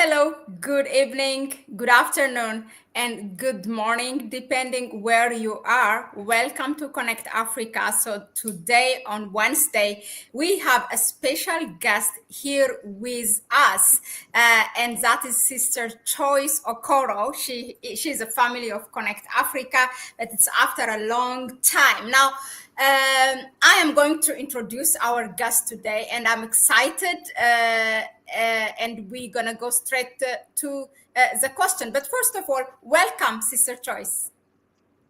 Hello, good evening, good afternoon, and good morning, depending where you are. Welcome to Connect Africa. So, today on Wednesday, we have a special guest here with us, and that is Sister Choice Okoro. She's a family of Connect Africa, but it's after a long time. Now, I am going to introduce our guest today, and I'm excited. And we're gonna go straight to the question. But first of all, welcome, Sister Choice.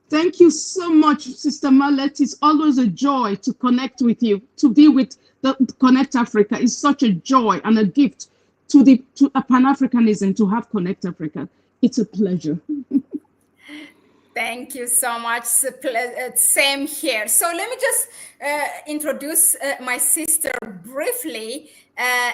Thank you so much, Sister Mahlet. It's always a joy to connect with you, to be with the Connect Africa. It's such a joy and a gift to a Pan-Africanism to have Connect Africa. It's a pleasure. Thank you so much. Same here. So let me just introduce my sister briefly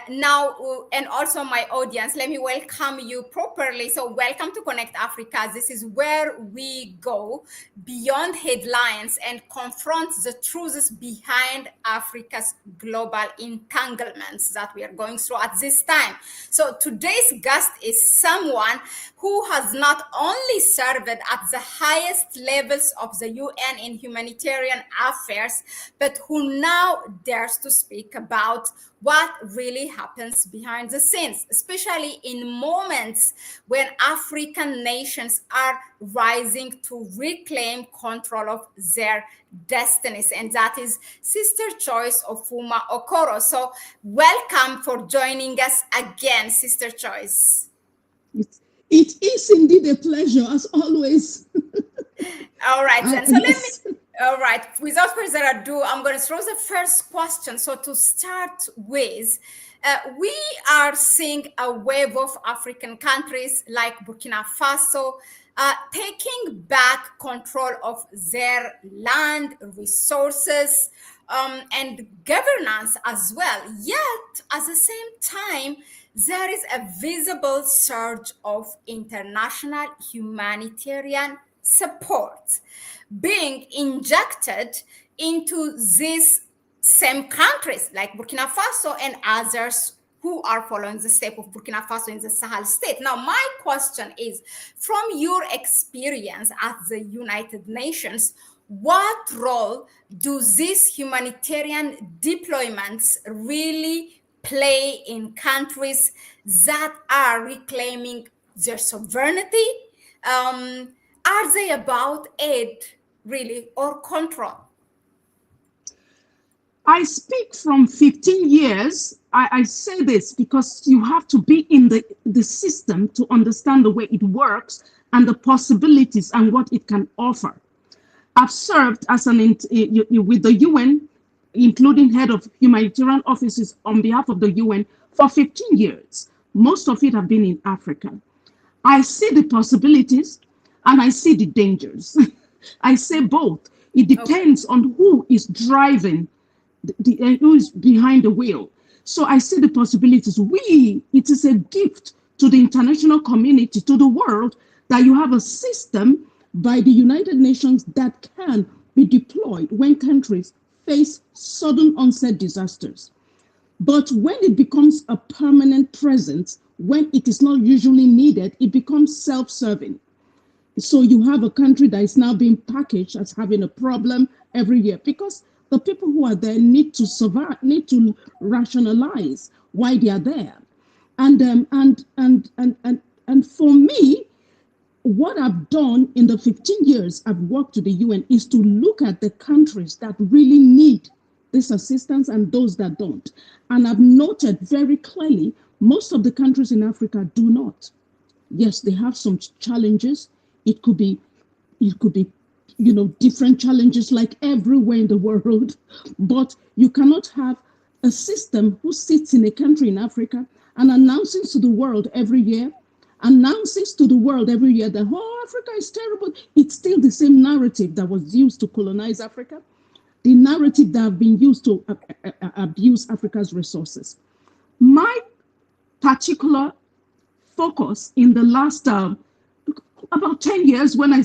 now, and also my audience. Let me welcome you properly. So welcome to Connect Africa. This is where we go beyond headlines and confront the truths behind Africa's global entanglements that we are going through at this time. So today's guest is someone who has not only served at the highest levels of the UN in humanitarian affairs, but who now dares to speak about what really happens behind the scenes, especially in moments when African nations are rising to reclaim control of their destinies. And that is Sister Choice Ufuoma Okoro. So welcome for joining us again, Sister Choice. It is indeed a pleasure, as always. All right, then. So yes. All right, without further ado, I'm going to throw the first question. So to start with, we are seeing a wave of African countries like Burkina Faso taking back control of their land, resources, and governance as well. Yet, at the same time, there is a visible surge of international humanitarian support being injected into these same countries like Burkina Faso and others who are following the step of Burkina Faso in the Sahel state. Now, my question is, from your experience at the United Nations, what role do these humanitarian deployments really play in countries that are reclaiming their sovereignty? Are they about aid, really, or control? I speak from 15 years. I say this because you have to be in the system to understand the way it works and the possibilities and what it can offer. I've served as with the UN, including head of humanitarian offices on behalf of the UN for 15 years. Most of it have been in Africa. I see the possibilities and I see the dangers. I say both. It depends on who is driving, who is behind the wheel. So I see the possibilities. It is a gift to the international community, to the world, that you have a system by the United Nations that can be deployed when countries face sudden onset disasters. But when it becomes a permanent presence, when it is not usually needed, it becomes self-serving. So you have a country that is now being packaged as having a problem every year because the people who are there need to survive, need to rationalize why they are there. And for me, what I've done in the 15 years I've worked to the UN is to look at the countries that really need this assistance and those that don't. And I've noted very clearly, most of the countries in Africa do not. Yes, they have some challenges. It could be, different challenges like everywhere in the world. But you cannot have a system who sits in a country in Africa and announces to the world every year that, oh, Africa is terrible. It's still the same narrative that was used to colonize Africa, the narrative that have been used to abuse Africa's resources. My particular focus in the last about 10 years, when I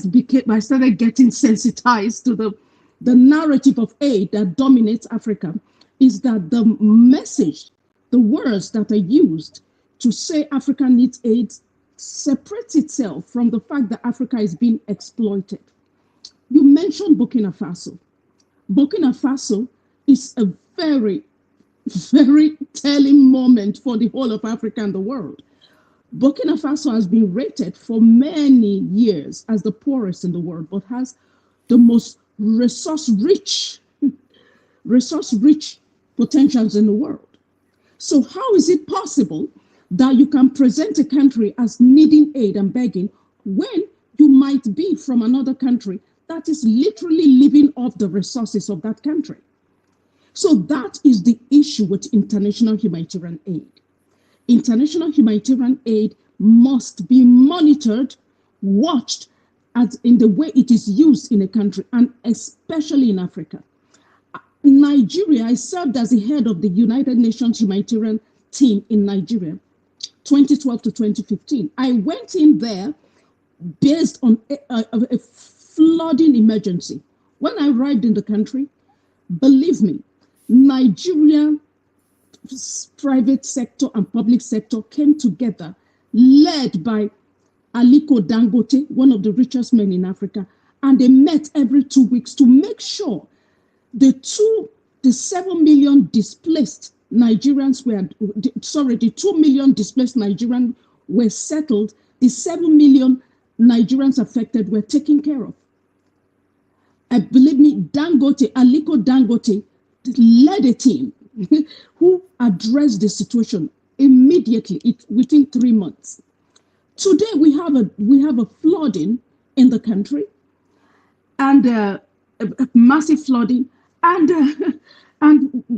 started getting sensitized to the narrative of aid that dominates Africa, is that the message, the words that are used to say Africa needs aid separates itself from the fact that Africa is being exploited. You mentioned Burkina Faso. Burkina Faso is a very, very telling moment for the whole of Africa and the world. Burkina Faso has been rated for many years as the poorest in the world, but has the most resource-rich potentials in the world. So how is it possible that you can present a country as needing aid and begging when you might be from another country that is literally living off the resources of that country? So that is the issue with international humanitarian aid. International humanitarian aid must be monitored, watched as in the way it is used in a country, and especially in Africa. Nigeria, I served as the head of the United Nations humanitarian team in Nigeria, 2012 to 2015. I went in there based on a flooding emergency. When I arrived in the country, believe me, Nigeria private sector and public sector came together, led by Aliko Dangote, one of the richest men in Africa, and they met every 2 weeks to make sure the 7 million displaced Nigerians were, the 2 million displaced Nigerians were settled, the 7 million Nigerians affected were taken care of. Believe me, Aliko Dangote led a team who addressed the situation immediately, within 3 months. Today we have a flooding in the country, and a massive flooding, and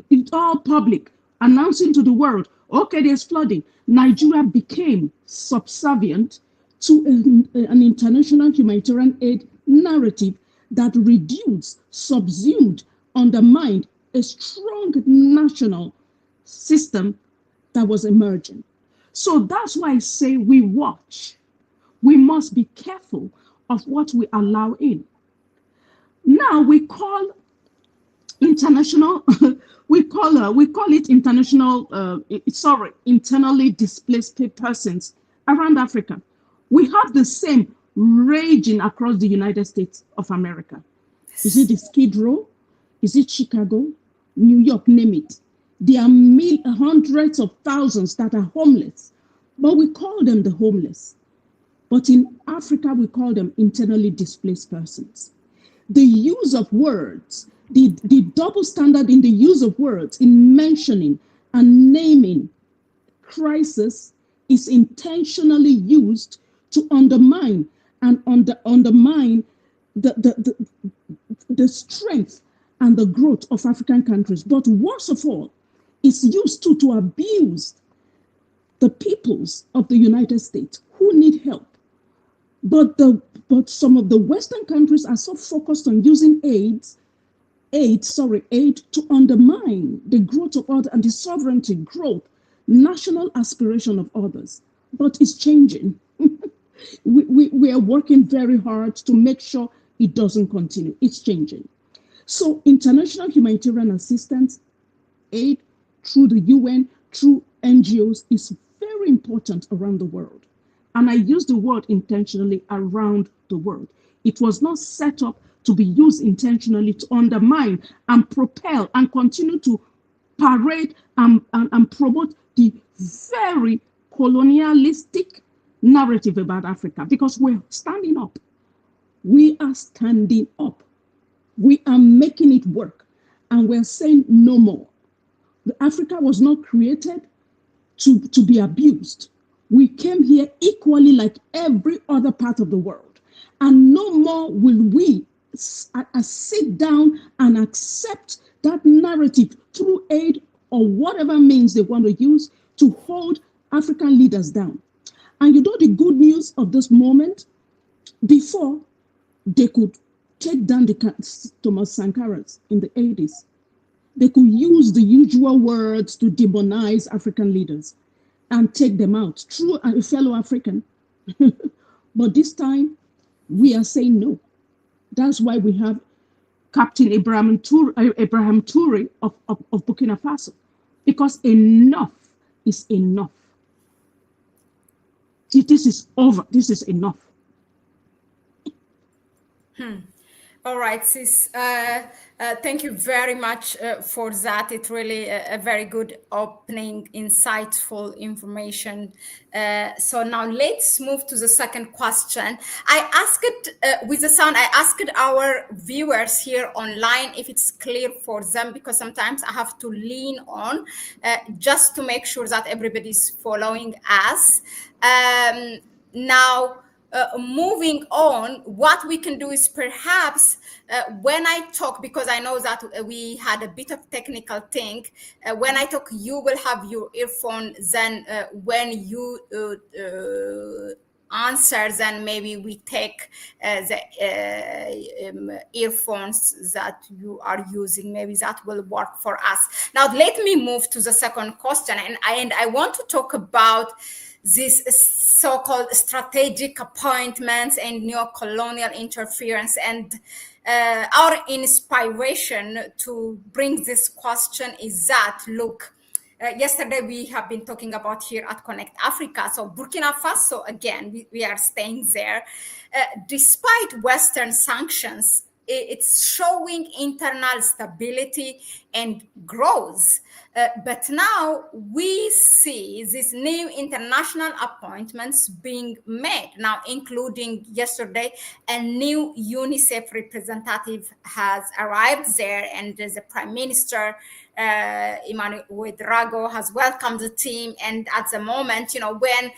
it's all public, announcing to the world, okay, there's flooding. Nigeria became subservient to an international humanitarian aid narrative that reduced, subsumed, undermined a strong national system that was emerging. So that's why I say we watch. We must be careful of what we allow in. Now we call international, we call it international, internally displaced persons around Africa. We have the same raging across the United States of America. Is it the Skid Row? Is it Chicago? New York, name it. There are hundreds of thousands that are homeless, but we call them the homeless. But in Africa, we call them internally displaced persons. The use of words, the double standard in the use of words, in mentioning and naming crisis, is intentionally used to undermine and undermine the strength and the growth of African countries. But worst of all, it's used to abuse the peoples of the United States who need help. But some of the Western countries are so focused on using aid to undermine the growth of others and the sovereignty, growth, national aspiration of others. But it's changing. we are working very hard to make sure it doesn't continue. It's changing. So international humanitarian assistance, aid through the UN, through NGOs, is very important around the world. And I use the word intentionally, around the world. It was not set up to be used intentionally to undermine and propel and continue to parade and promote the very colonialistic narrative about Africa, because we're standing up. We are standing up. We are making it work, and we're saying no more. Africa was not created to be abused. We came here equally like every other part of the world, and no more will we sit down and accept that narrative through aid or whatever means they want to use to hold African leaders down. And you know the good news of this moment? Before, they could take down the Thomas Sankaras in the 80s. They could use the usual words to demonize African leaders and take them out through a fellow African. But this time, we are saying no. That's why we have Captain Ibrahim Toure of Burkina Faso, because enough is enough. this is over. This is enough. All right, sis. Thank you very much for that. It's really a very good opening, insightful information. So now let's move to the second question. I asked with the sound. I asked our viewers here online if it's clear for them, because sometimes I have to lean on just to make sure that everybody's following us. Now. Moving on, what we can do is perhaps when I talk, because I know that we had a bit of technical thing, when I talk, you will have your earphone. Then when you answer, then maybe we take the earphones that you are using. Maybe that will work for us. Now, let me move to the second question. And I want to talk about this so-called strategic appointments and neo-colonial interference. And our inspiration to bring this question is that, look, yesterday we have been talking about here at Connect Africa. So Burkina Faso, again, we are staying there. Despite Western sanctions, it's showing internal stability and growth. But now we see these new international appointments being made, now including yesterday, a new UNICEF representative has arrived there, and the Prime Minister, Emmanuel Ouedraogo, has welcomed the team. And at the moment, when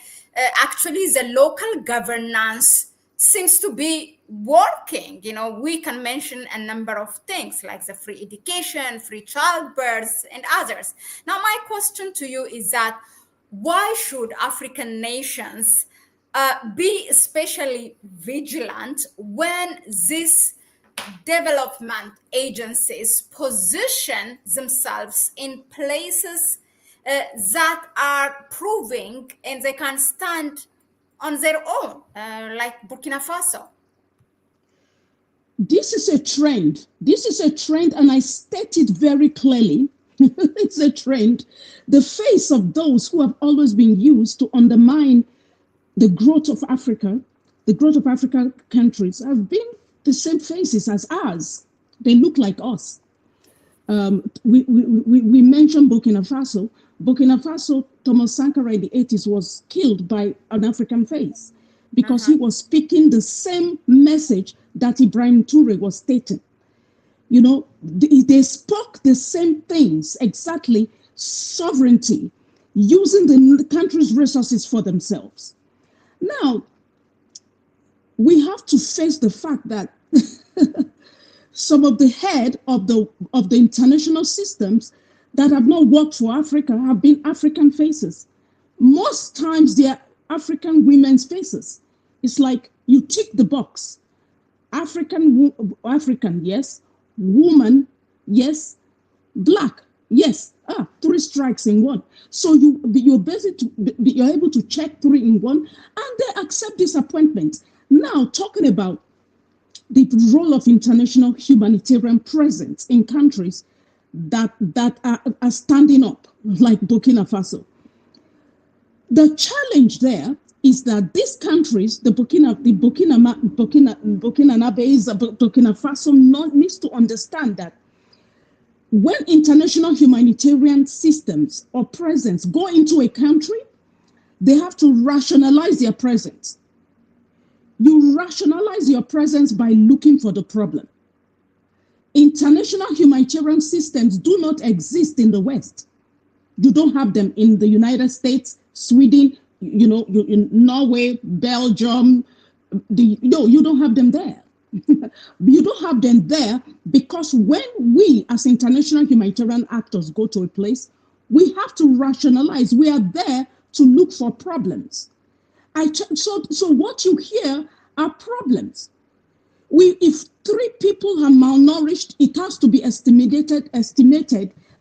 actually the local governance seems to be working, we can mention a number of things like the free education, free childbirth, and others. Now, my question to you is that why should African nations be especially vigilant when these development agencies position themselves in places that are proving and they can stand on their own, like Burkina Faso? This is a trend. This is a trend, and I state it very clearly. It's a trend. The face of those who have always been used to undermine the growth of Africa, the growth of African countries, have been the same faces as ours. They look like us. We mentioned Burkina Faso. Burkina Faso, Thomas Sankara in the 80s was killed by an African face because he was speaking the same message that Ibrahim Touré was stating. They spoke the same things, exactly: sovereignty, using the country's resources for themselves. Now, we have to face the fact that some of the head of the international systems that have not worked for Africa have been African faces. Most times they are African women's faces. It's like you tick the box. African, yes. Woman, yes. Black, yes. 3 strikes in one. So you're able to check 3 in 1, and they accept this appointment. Now, talking about the role of international humanitarian presence in countries that are standing up, like Burkina Faso. The challenge there is that these countries, Burkina Faso needs to understand that when international humanitarian systems or presence go into a country, they have to rationalize their presence. You rationalize your presence by looking for the problem. International humanitarian systems do not exist in the West. You don't have them in the United States, Sweden, in Norway, Belgium. You don't have them there. You don't have them there because when we as international humanitarian actors go to a place, we have to rationalize. We are there to look for problems. So what you hear are problems. If 3 people are malnourished, it has to be estimated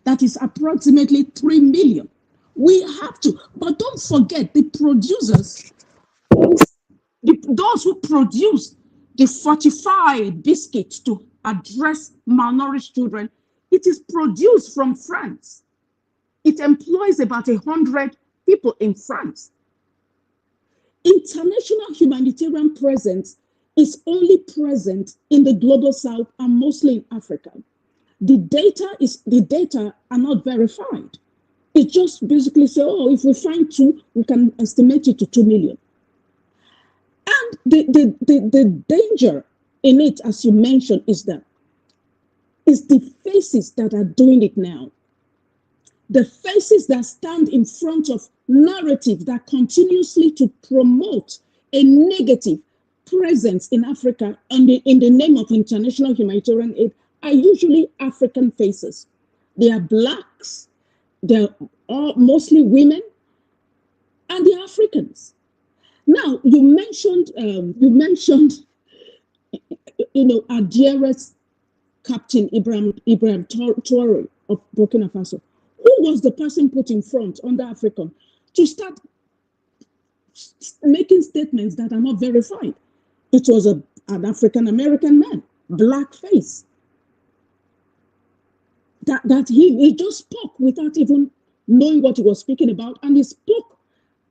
that is approximately 3 million. We have to, but don't forget the producers, those who produce the fortified biscuits to address malnourished children. It is produced from France. It employs about 100 people in France. International humanitarian presence is only present in the global south and mostly in Africa. The data are not verified. It just basically say, oh, if we find 2, we can estimate it to 2 million. And the danger in it, as you mentioned, is the faces that are doing it now. The faces that stand in front of narratives that continuously to promote a negative presence in Africa in the name of international humanitarian aid are usually African faces. They are blacks, they're mostly women, and they're Africans. Now, you mentioned, our dearest Captain Ibrahim Traore of Burkina Faso. Who was the person put in front under African to start making statements that are not verified? It was an African American man, black face. That he just spoke without even knowing what he was speaking about, and he spoke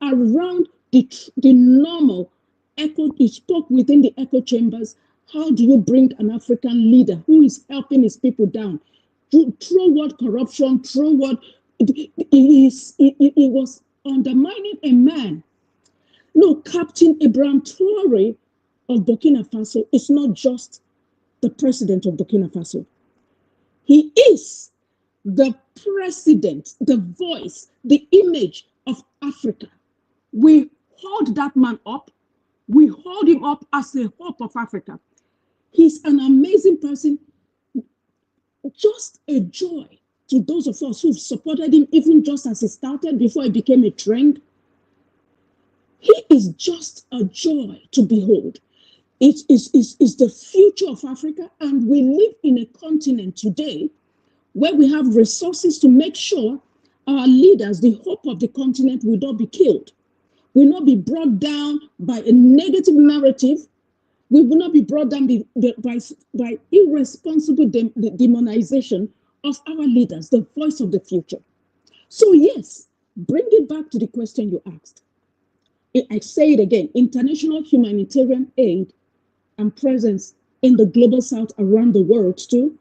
around the normal echo. He spoke within the echo chambers. How do you bring an African leader who is helping his people down? Through what corruption, through what it was undermining a man. No, Captain Ibrahim Traore of Burkina Faso is not just the president of Burkina Faso. He is the president, the voice, the image of Africa. We hold that man up. We hold him up as the hope of Africa. He's an amazing person. Just a joy to those of us who've supported him, even just as he started, before he became a trend. He is just a joy to behold. It is the future of Africa, and we live in a continent today where we have resources to make sure our leaders, the hope of the continent, will not be killed, will not be brought down by a negative narrative. We will not be brought down by irresponsible demonization of our leaders, the voice of the future. So yes, bring it back to the question you asked. I say it again, international humanitarian aid and presence in the global south around the world too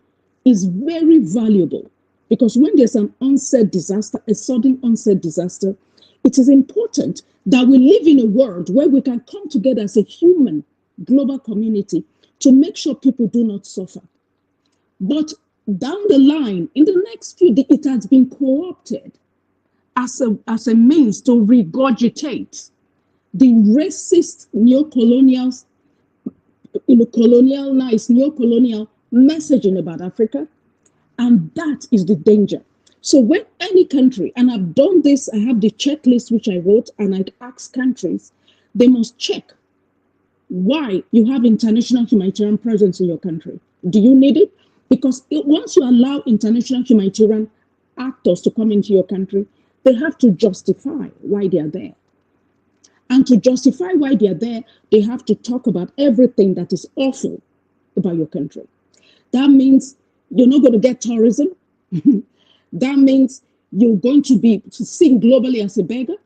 is very valuable, because when there's an onset disaster, a sudden onset disaster, it is important that we live in a world where we can come together as a human global community to make sure people do not suffer. But down the line, in the next few days, it has been co-opted as a means to regurgitate the racist neocolonial messaging about Africa. And that is the danger. So when any country, and I've done this, I have the checklist which I wrote, and I ask countries, they must check why you have international humanitarian presence in your country. Do you need it? Because once you allow international humanitarian actors to come into your country, they have to justify why they are there. And to justify why they are there, they have to talk about everything that is awful about your country. That means you're not going to get tourism. That means you're going to be seen globally as a beggar.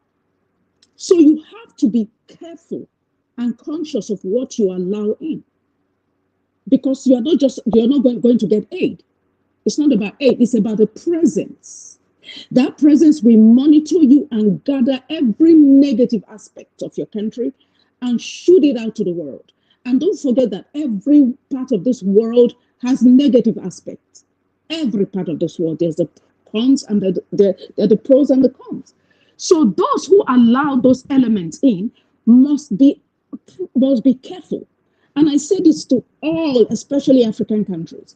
So you have to be careful and conscious of what you allow in, because you're not going to get aid. It's not about aid, it's about the presence. That presence will monitor you and gather every negative aspect of your country and shoot it out to the world. And don't forget that every part of this world has negative aspects. Every part of this world, there's the cons and the pros and the cons. So those who allow those elements in must be careful. And I say this to all, especially African countries,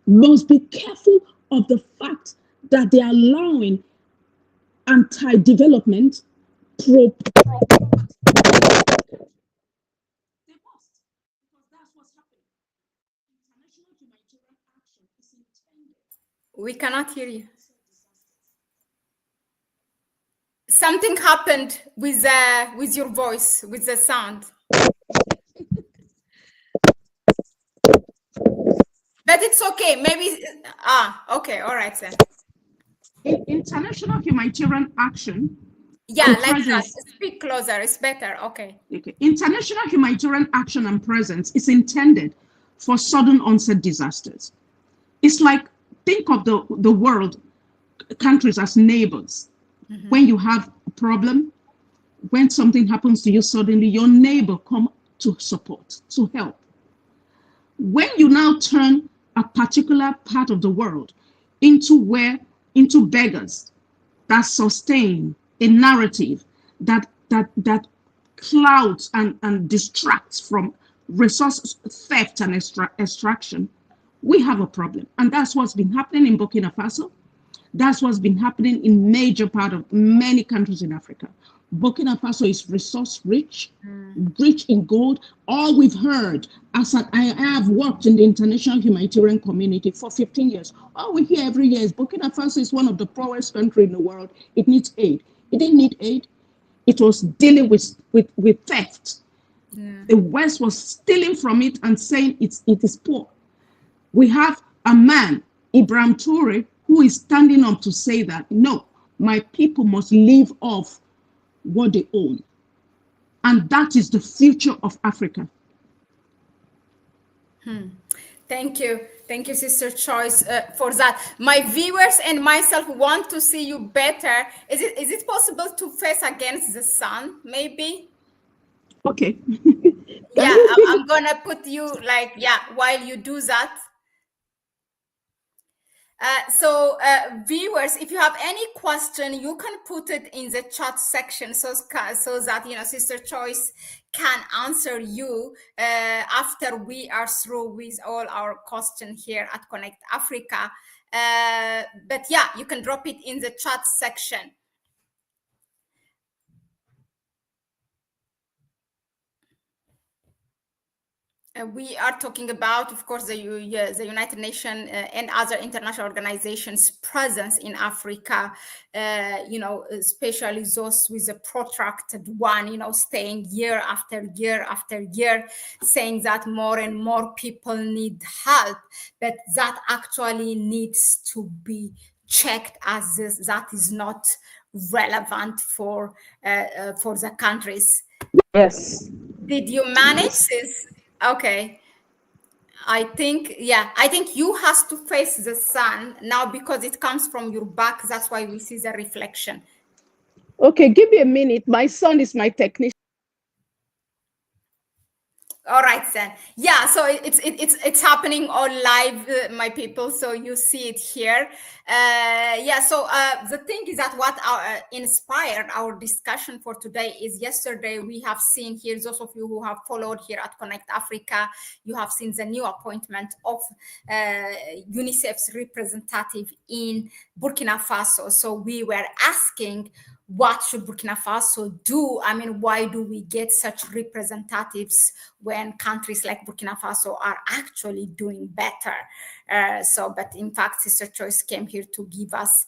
must be careful of the fact that they are allowing anti-development pro. They must, because that's what's happening. International humanitarian action is intended. We cannot hear you. Something happened with your voice, with the sound. But it's okay. Maybe okay, all right then. International humanitarian action Yeah, and like that. presence. Speak closer. It's better. Okay. Okay. International humanitarian action and presence is intended for sudden onset disasters. It's like, think of the world countries as neighbors. Mm-hmm. When you have a problem, when something happens to you suddenly, your neighbor come to support, to help. When you now turn a particular part of the world into beggars that sustain a narrative that clouds and distracts from resource theft and extraction, we have a problem. And that's what's been happening in Burkina Faso. That's what's been happening in major part of many countries in Africa. Burkina Faso is resource rich, rich in gold. All we've heard, I have worked in the international humanitarian community for 15 years. All we hear every year is Burkina Faso is one of the poorest countries in the world. It needs aid. It didn't need aid. It was dealing with theft. Yeah. The West was stealing from it and saying it is poor. We have a man, Ibrahim Toure, who is standing up to say that, no, my people must live off what they own. And that is the future of Africa. Thank you. Thank you, Sister Choice, for that. My viewers and myself want to see you better. Is it possible to face against the sun, maybe? Okay. Yeah, I'm going to put you like, yeah, while you do that. So viewers, if you have any question, you can put it in the chat section so that, you know, Sister Choice can answer you after we are through with all our questions here at Connect Africa. But yeah, you can drop it in the chat section. We are talking about, of course, the United Nations and other international organizations' presence in Africa, you know, especially those with a protracted one, you know, staying year after year after year, saying that more and more people need help, but that actually needs to be checked as that is not relevant for the countries. Yes. Did you manage this? Okay. I think you have to face the sun now because it comes from your back. That's why we see the reflection. Okay, give me a minute. My son is my technician. All right, then. Yeah, so it's happening on live, my people. So you see it here. Yeah. So the thing is that what inspired our discussion for today is yesterday we have seen here, those of you who have followed here at Connect Africa, you have seen the new appointment of UNICEF's representative in Burkina Faso. So we were asking, what should Burkina Faso do? I mean, why do we get such representatives when countries like Burkina Faso are actually doing better? But in fact, Sister Choice came here to give us,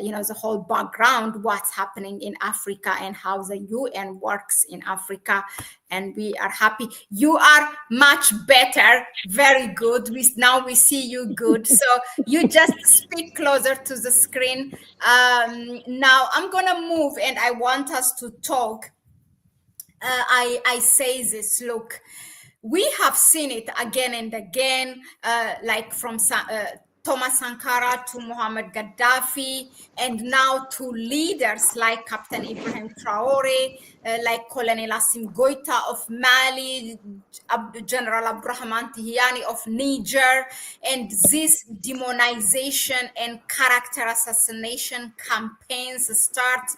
you know, the whole background, what's happening in Africa and how the UN works in Africa. And we are happy. You are much better. Very good. Now we see you good. So you just speak closer to the screen. Now I'm going to move and I want us to talk. I say this, look, we have seen it again and again, like from Thomas Sankara to Muhammad Gaddafi, and now to leaders like Captain Ibrahim Traore, like Colonel Assimi Goita of Mali, General Abdurrahman Tihani of Niger, and this demonization and character assassination campaigns start,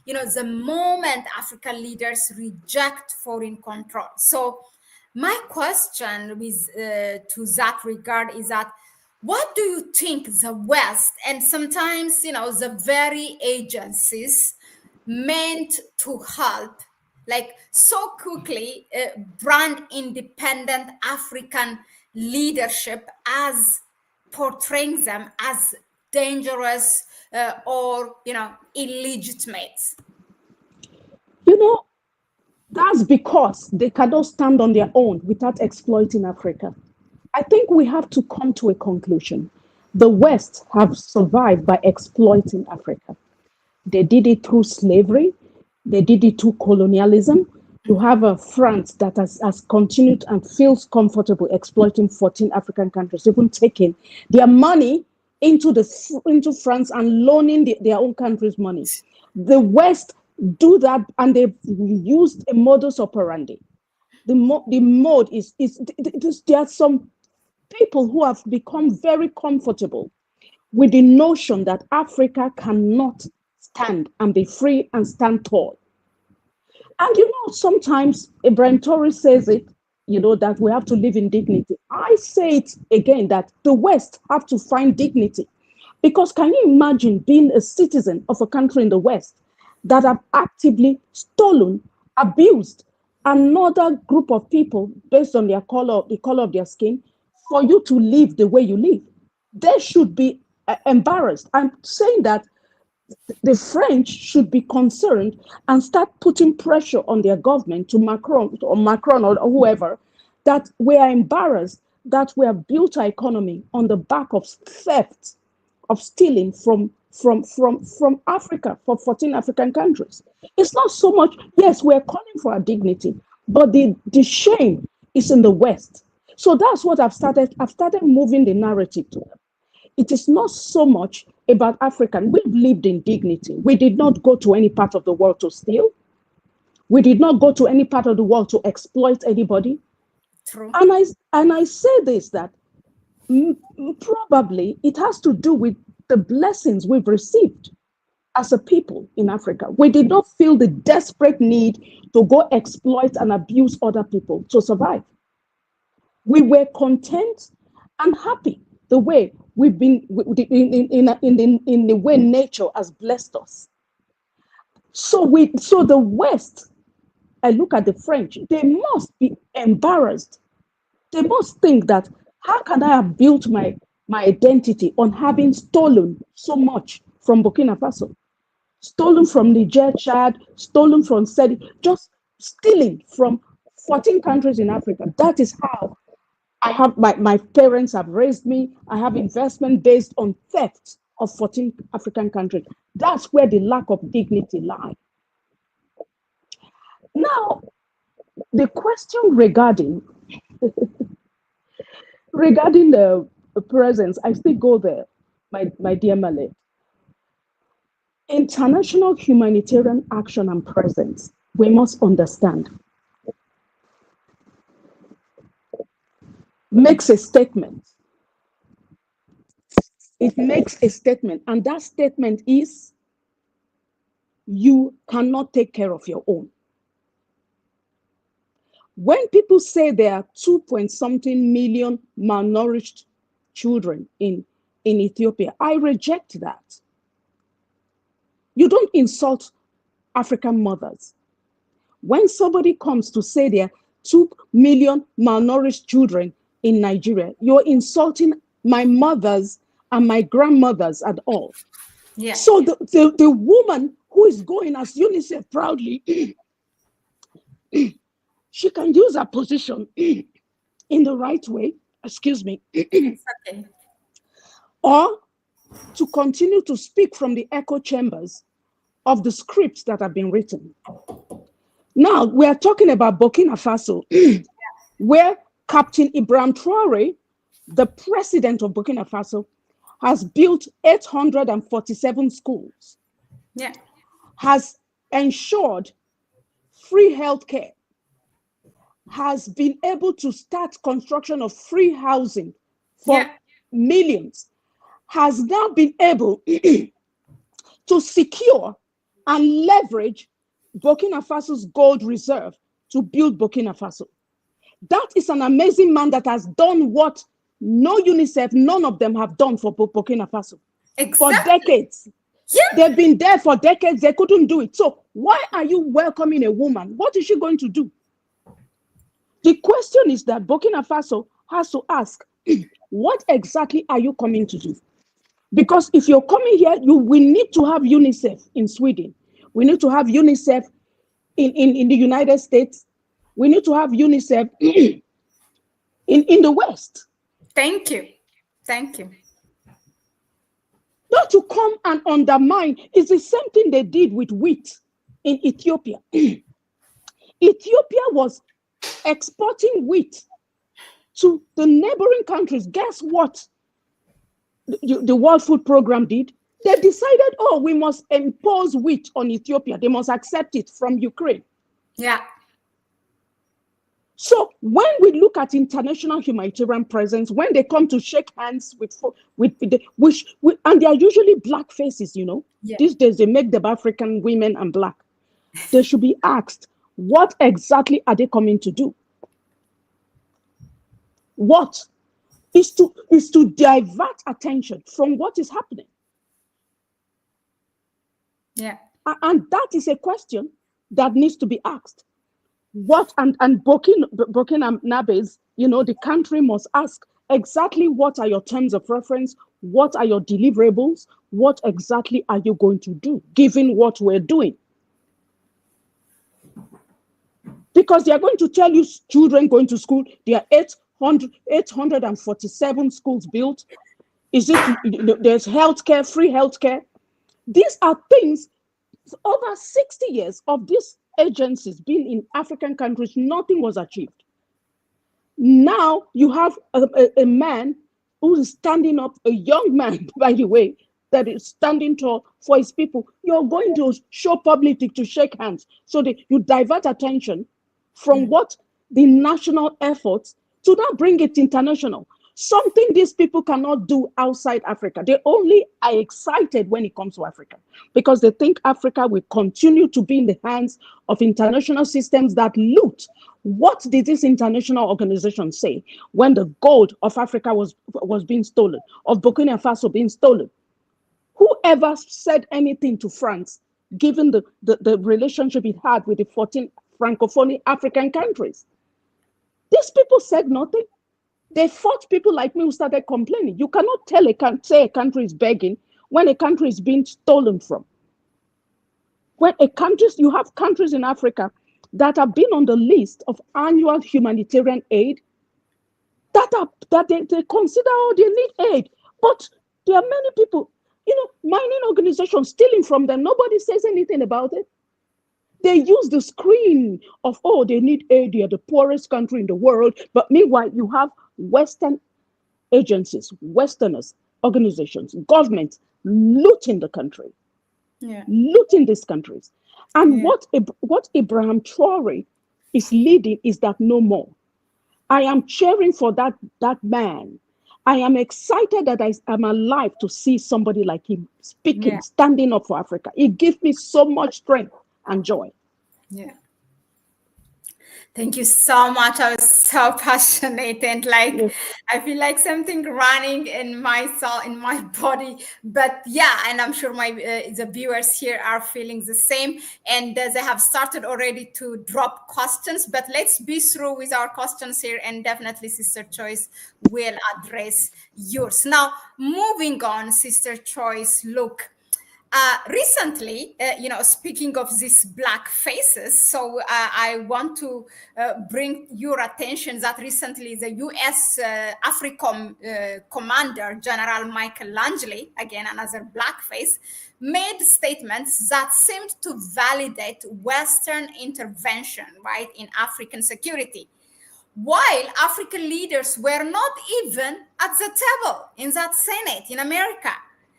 you know, the moment African leaders reject foreign control. So my question to that regard is that, what do you think the West and sometimes, you know, the very agencies meant to help, like so quickly brand independent African leadership as portraying them as dangerous or, you know, illegitimate? You know, that's because they cannot stand on their own without exploiting Africa. I think we have to come to a conclusion. The West have survived by exploiting Africa. They did it through slavery. They did it to colonialism. You have a France that has continued and feels comfortable exploiting 14 African countries, even taking their money into France and loaning their own country's money. The West do that, and they've used a modus operandi. The mode is there are some people who have become very comfortable with the notion that Africa cannot stand and be free and stand tall. And sometimes Ibrahim Torres says it, that we have to live in dignity. I say it again, that the West have to find dignity. Because can you imagine being a citizen of a country in the West that have actively stolen, abused another group of people based on the color of their skin, for you to live the way you live? They should be embarrassed. I'm saying that the French should be concerned and start putting pressure on their government, to Macron or whoever, that we are embarrassed that we have built our economy on the back of theft, of stealing from Africa, from 14 African countries. It's not so much, yes, we're calling for our dignity, but the shame is in the West. So that's what I've started moving the narrative to them. It is not so much about African. We've lived in dignity. We did not go to any part of the world to steal. We did not go to any part of the world to exploit anybody. True. And I say this, that probably it has to do with the blessings we've received as a people in Africa. We did not feel the desperate need to go exploit and abuse other people to survive. We were content and happy the way we've been in the way nature has blessed us. So the West, I look at the French, they must be embarrassed. They must think that, how can I have built my identity on having stolen so much from Burkina Faso, stolen from Niger, Chad, stolen from SEDI, just stealing from 14 countries in Africa. That is how I have my parents have raised me. I have investment based on theft of 14 African countries. That's where the lack of dignity lies. Now, the question regarding the presence, I still go there, my dear Mahlet. International humanitarian action and presence, we must understand, makes a statement. It makes a statement, and that statement is, you cannot take care of your own. When people say there are 2-point-something million malnourished children in Ethiopia, I reject that. You don't insult African mothers. When somebody comes to say there are 2 million malnourished children in Nigeria, you're insulting my mothers and my grandmothers at all. Yeah. So the woman who is going as UNICEF proudly, she can use her position in the right way, excuse me, Okay. or to continue to speak from the echo chambers of the scripts that have been written. Now, we are talking about Burkina Faso, where Captain Ibrahim Traore, the president of Burkina Faso, has built 847 schools, Yeah. has ensured free healthcare, has been able to start construction of free housing for millions, has now been able to secure and leverage Burkina Faso's gold reserve to build Burkina Faso. That is an amazing man that has done what no UNICEF, none of them have done for Burkina Faso. Exactly. For decades. Yeah. They've been there for decades, they couldn't do it. So why are you welcoming a woman? What is she going to do? The question is that Burkina Faso has to ask, what exactly are you coming to do? Because if you're coming here, we need to have UNICEF in Sweden. We need to have UNICEF in the United States. We need to have UNICEF in the West. Thank you. Thank you. Not to come and undermine. It's the same thing they did with wheat. in Ethiopia. Ethiopia was exporting wheat to the neighboring countries. Guess what the World Food Program did? They decided, oh, we must impose wheat on Ethiopia. They must accept it from Ukraine. Yeah. So when we look at international humanitarian presence, when they come to shake hands and they are usually black faces, you know. Yeah. These days they make them African women and black. They should be asked, what exactly are they coming to do? What is to divert attention from what is happening? Yeah. And that is a question that needs to be asked. What and Burkina Faso, you know, the country must ask exactly what are your terms of reference, what are your deliverables, what exactly are you going to do, given what we're doing? Because they are going to tell you children going to school, there are 847 schools built. There's healthcare, free healthcare. These are things, over 60 years of these agencies being in African countries, nothing was achieved. Now you have a man who is standing up, a young man, by the way, that is standing tall for his people. You're going to show publicly to shake hands so that you divert attention from what the national efforts to now bring it international. Something these people cannot do outside Africa. They only are excited when it comes to Africa because they think Africa will continue to be in the hands of international systems that loot. What did this international organization say when the gold of Africa was being stolen, of Burkina Faso being stolen? Whoever said anything to France, given the relationship it had with the 14 Francophone African countries? These people said nothing. They fought people like me who started complaining. You cannot say a country is begging when a country is being stolen from. You have countries in Africa that have been on the list of annual humanitarian aid that they consider, oh, they need aid. But there are many people, you know, mining organizations stealing from them. Nobody says anything about it. They use the screen of, oh, they need aid. They are the poorest country in the world. But meanwhile, you have Western agencies, Westerners, organizations, governments looting the country, looting these countries. And what Ibrahim Traore is leading is that no more. I am cheering for that man. I am excited that I am alive to see somebody like him speaking, standing up for Africa. It gives me so much strength and joy. Yeah. Thank you so much. I was so passionate and I feel like something running in my soul, in my body. But yeah, and I'm sure the viewers here are feeling the same. And they have started already to drop questions. But let's be through with our questions here, and definitely Sister Choice will address yours. Now, moving on, Sister Choice, look. Recently, speaking of these black faces, so I want to bring your attention that recently the U.S. AFRICOM commander, General Michael Langley, again another black face, made statements that seemed to validate Western intervention, right, in African security, while African leaders were not even at the table in that Senate in America.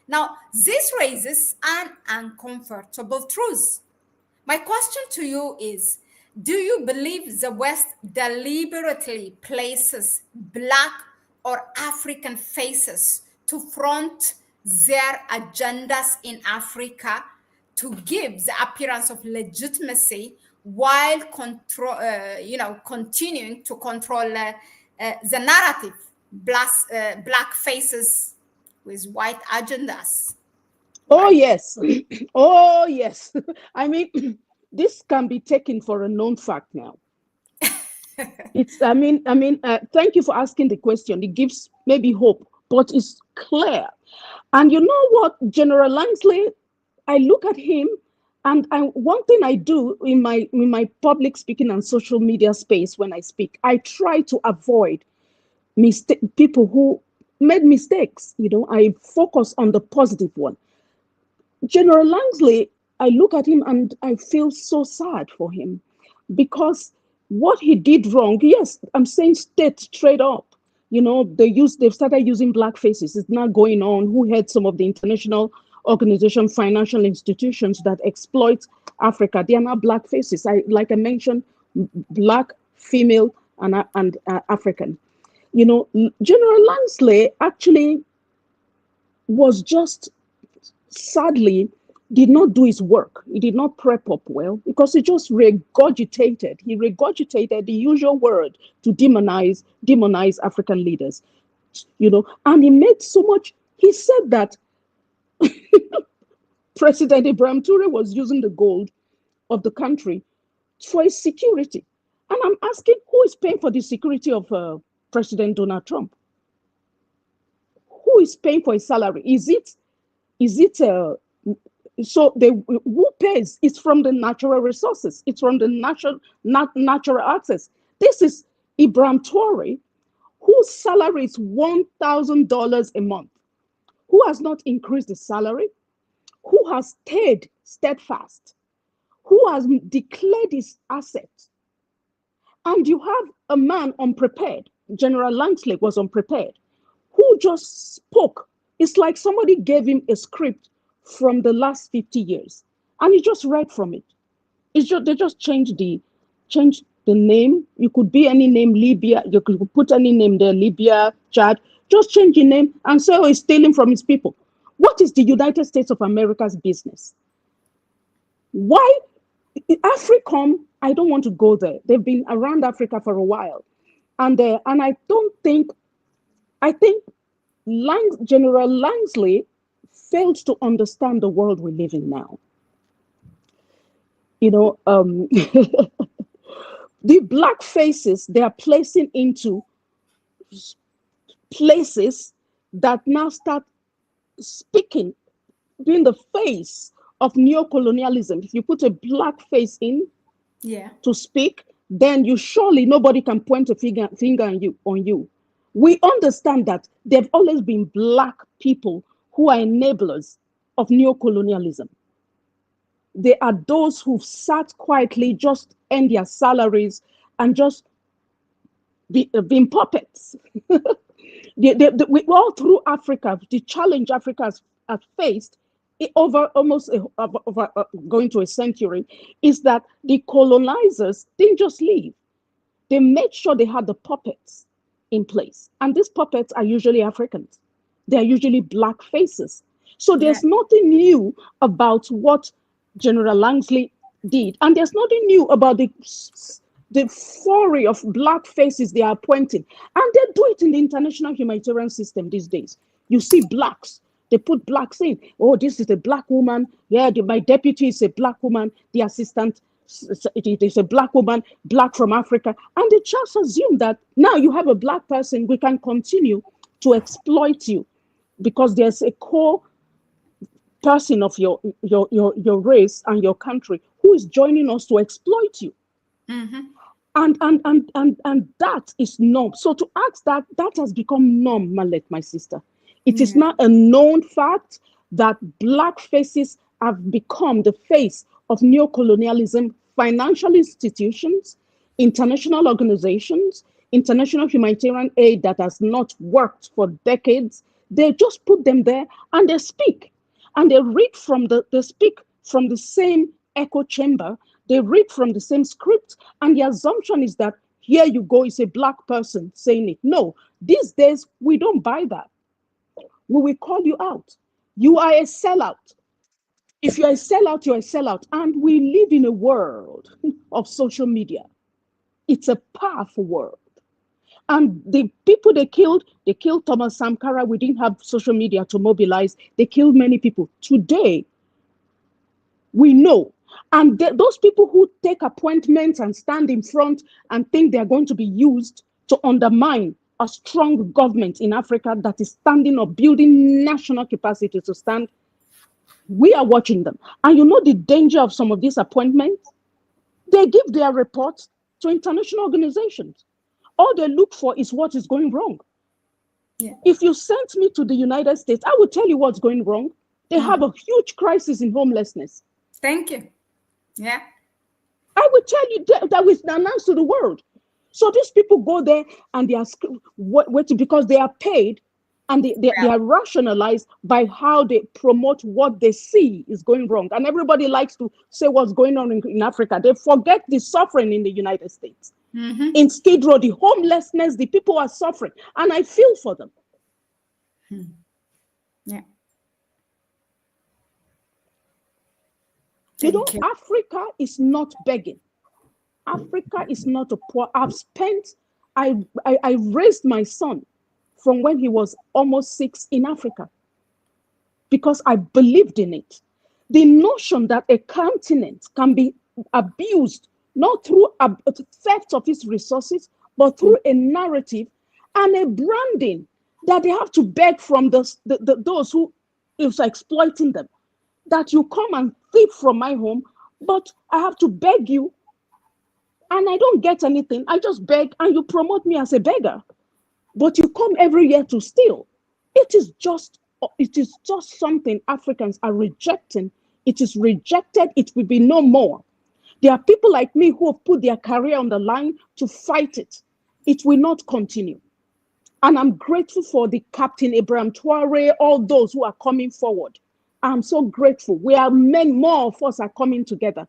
Now, this raises an uncomfortable truth. My question to you is, do you believe the West deliberately places black or African faces to front their agendas in Africa to give the appearance of legitimacy while continuing to control the narrative, black faces with white agendas? Oh, right? Yes. Oh, yes. I mean, this can be taken for a known fact now. Thank you for asking the question. It gives maybe hope, but it's clear. And you know what, General Langley, I look at him, and one thing I do in my public speaking and social media space when I speak, I try to avoid people who made mistakes. You know, I focus on the positive one. General Langley I look at him and I feel so sad for him because what he did wrong, yes, I'm saying straight up. You know, they've started using black faces. It's now going on. Who had some of the international organization, financial institutions that exploit Africa? They are now black faces. Like I mentioned, black, female, and African. You know, General Lansley actually was just sadly did not do his work. He did not prep up well because he just regurgitated. He regurgitated the usual word to demonize African leaders. You know, and he made so much. He said that President Ibrahim Toure was using the gold of the country for his security. And I'm asking, who is paying for the security of President Donald Trump? Who is paying for his salary? Is it so they who pays? It's from the natural resources. It's from the natural access. This is Ibrahim Toure, whose salary is $1,000 a month, who has not increased the salary, who has stayed steadfast, who has declared his assets. And you have a man unprepared. General Lansley was unprepared, who just spoke. It's like somebody gave him a script from the last 50 years, and he just read from it. They just changed the name. You could be any name, Libya. You could put any name there, Libya, Chad. Just change the name and say, oh, he's stealing from his people. What is the United States of America's business? Why? AFRICOM, I don't want to go there. They've been around Africa for a while. And I think General Lansley failed to understand the world we live in now. You know, the black faces they are placing into places that now start speaking, being the face of neocolonialism. If you put a black face in to speak, then nobody can point a finger on you. We understand that there've always been black people who are enablers of neocolonialism. They are those who've sat quietly, just earned their salaries, and just been puppets. All through Africa, the challenge Africa has faced over going to a century is that the colonizers didn't just leave. They made sure they had the puppets in place. And these puppets are usually Africans. They're usually black faces. So there's nothing new about what General Lansley did. And there's nothing new about the foray of black faces they are appointing. And they do it in the international humanitarian system these days. You see blacks. They put blacks in. Oh, this is a black woman. Yeah, my deputy is a black woman. The assistant is a black woman, black from Africa. And they just assume that now you have a black person, we can continue to exploit you because there's a core person of your race and your country who is joining us to exploit you. Mm-hmm. And that is norm. So to ask that has become norm, Mahlet, my sister. It is not a known fact that black faces have become the face of neocolonialism, financial institutions, international organizations, international humanitarian aid that has not worked for decades. They just put them there and they speak. And they speak from the same echo chamber. They read from the same script. And the assumption is that here you go, it's a black person saying it. No, these days we don't buy that. We will call you out. You are a sellout. If you're a sellout, you're a sellout. And we live in a world of social media. It's a powerful world. And the people they killed Thomas Sankara. We didn't have social media to mobilize. They killed many people. Today, we know. And those people who take appointments and stand in front and think they're going to be used to undermine a strong government in Africa that is standing up, building national capacity to stand, we are watching them. And you know the danger of some of these appointments? They give their reports to international organizations. All they look for is what is going wrong. Yeah. If you sent me to the United States, I will tell you what's going wrong. They have a huge crisis in homelessness. Thank you. Yeah. I will tell you that was announced to the world. So these people go there and they are waiting because they are paid, and they are rationalized by how they promote what they see is going wrong. And everybody likes to say what's going on in Africa. They forget the suffering in the United States. Mm-hmm. In Skid Row, the homelessness, the people are suffering. And I feel for them. Yeah. You know, Africa is not begging. Africa is not a poor. I raised my son from when he was almost 6 in Africa because I believed in it. The notion that a continent can be abused, not through theft of its resources, but through a narrative and a branding that they have to beg from those who is exploiting them. That you come and thief from my home, but I have to beg you, and I don't get anything. I just beg, and you promote me as a beggar, but you come every year to steal. It is just something Africans are rejecting. It is rejected. It will be no more. There are people like me who have put their career on the line to fight it. It will not continue. And I'm grateful for the Captain Abraham Traore, all those who are coming forward. I'm so grateful. More of us are coming together.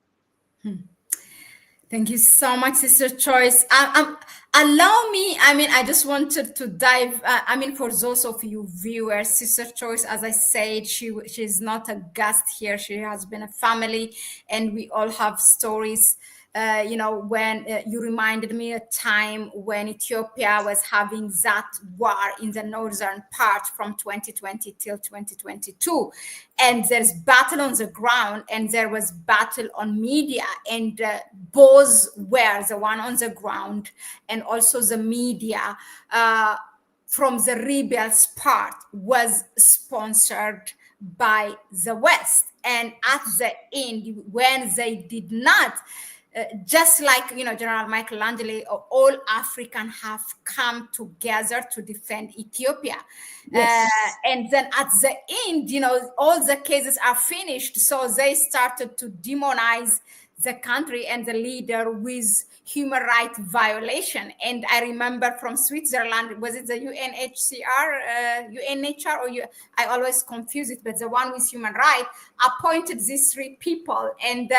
Thank you so much, Sister Choice. Allow me, I just wanted to dive, for those of you viewers, Sister Choice, as I said, she's not a guest here. She has been a family, and we all have stories. When you reminded me a time when Ethiopia was having that war in the northern part from 2020 till 2022. And there's battle on the ground and there was battle on media. And both were the one on the ground and also the media from the rebels part was sponsored by the West. And at the end, when they did not, just like General Michelangelo, all African have come together to defend Ethiopia. Yes. And then at the end, all the cases are finished. So they started to demonize the country and the leader with human rights violation. And I remember from Switzerland, was it the UNHCR, I always confuse it, but the one with human rights appointed these 3 people. And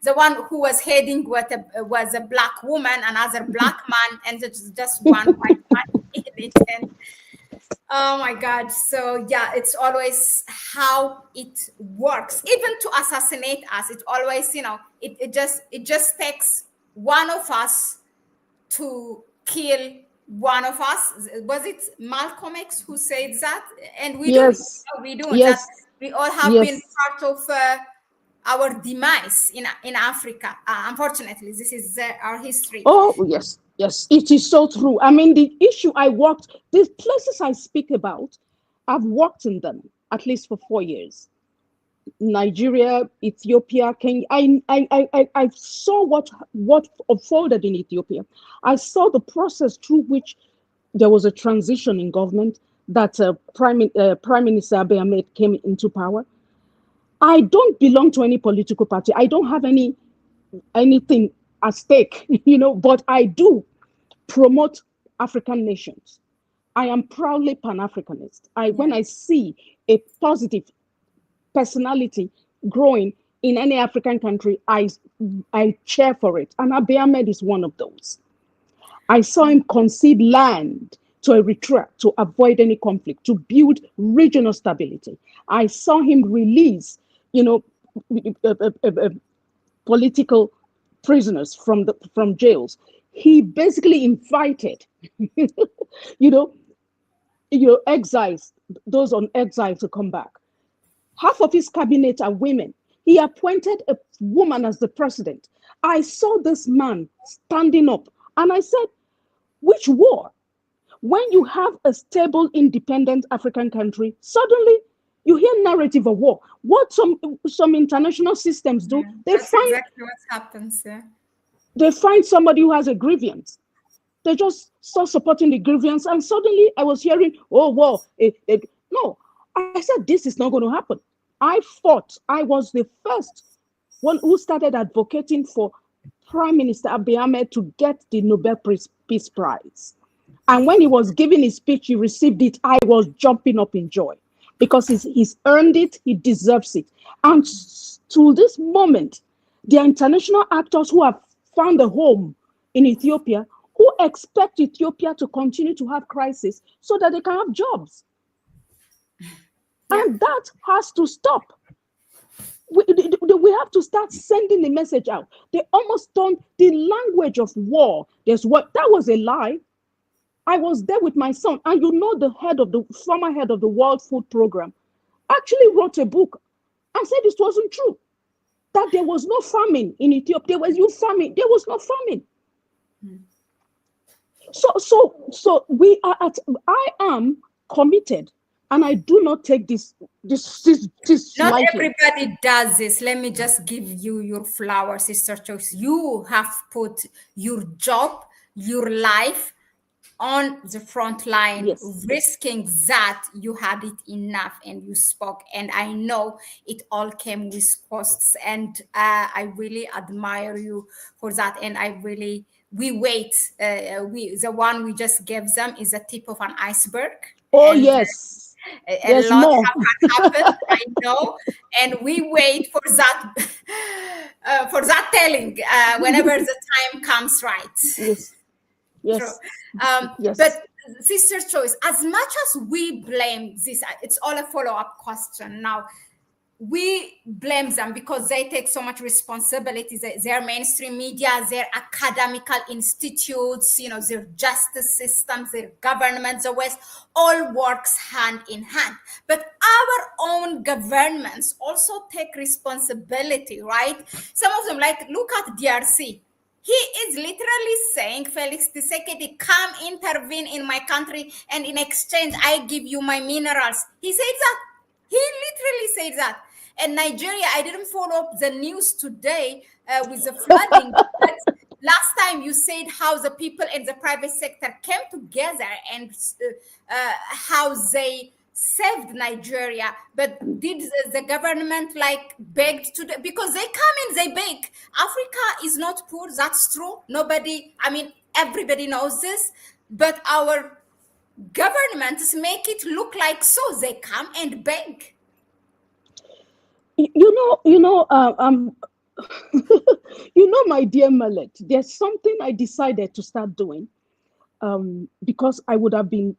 the one who was heading was a black woman, another black man, and just one white man in it. And oh my God. So yeah, it's always how it works. Even to assassinate us, it always, it just takes one of us to kill one of us. Was it Malcolm X who said that? And we do. We do. Yes. That we all have been part of our demise in Africa. Unfortunately, this is our history. Oh, yes. Yes, it is so true. The issue these places I speak about, I've worked in them at least for 4 years. Nigeria, Ethiopia, Kenya. I saw what unfolded in Ethiopia. I saw the process through which there was a transition in government, that Prime Minister Abiy Ahmed came into power. I don't belong to any political party. I don't have anything at stake, but I do promote African nations. I am proudly Pan-Africanist. When I see a positive personality growing in any African country, I cheer for it. And Abiy Ahmed is one of those. I saw him concede land to Eritrea to avoid any conflict, to build regional stability. I saw him release, political prisoners from jails. He basically invited, exiles, those on exile to come back. Half of his cabinet are women. He appointed a woman as the president. I saw this man standing up and I said, which war? When you have a stable, independent African country, suddenly you hear narrative of war. What some international systems do, that's exactly what happens. Yeah. They find somebody who has a grievance. They just start supporting the grievance, and suddenly I was hearing, oh, war. No, I said, this is not going to happen. I fought. I was the first one who started advocating for Prime Minister Abiy Ahmed to get the Nobel Peace Prize. And when he was giving his speech, he received it. I was jumping up in joy because he's earned it. He deserves it. And to this moment, the international actors who have found a home in Ethiopia, who expect Ethiopia to continue to have crisis so that they can have jobs. Yeah. And that has to stop. We have to start sending the message out. They almost turned the language of war. That was a lie. I was there with my son, and the former head of the World Food Program actually wrote a book and said this wasn't true. That there was no famine in Ethiopia. There was no famine. So I am committed, and I do not take this Not lightly. Everybody does this. Let me just give you your flower, Sister Choice. You have put your job, your life on the front line, yes. Risking that. You had it enough and you spoke, and I know it all came with costs, and I really admire you for that. And we wait. The one we just gave them is a tip of an iceberg. Oh, and, yes. A lot have happened, I know, and we wait for that telling whenever the time comes, right? Yes. Yes. Yes. But Sister Choice, as much as we blame this, it's all a follow-up question now. We blame them because they take so much responsibility. Their mainstream media, their academical institutes, their justice systems, their governments, the West, all works hand in hand. But our own governments also take responsibility, right? Some of them, look at DRC. He is literally saying, Felix Tshisekedi, come intervene in my country, and in exchange, I give you my minerals. He said that. He literally said that. And Nigeria, I didn't follow up the news today with the flooding. But last time you said how the people in the private sector came together and how they saved Nigeria. But did the government begged to because they come in, they beg. Africa is not poor, that's true. Everybody knows this, but our governments make it look like so. They come and beg. My dear Mahlet, there's something I decided to start doing because I would have been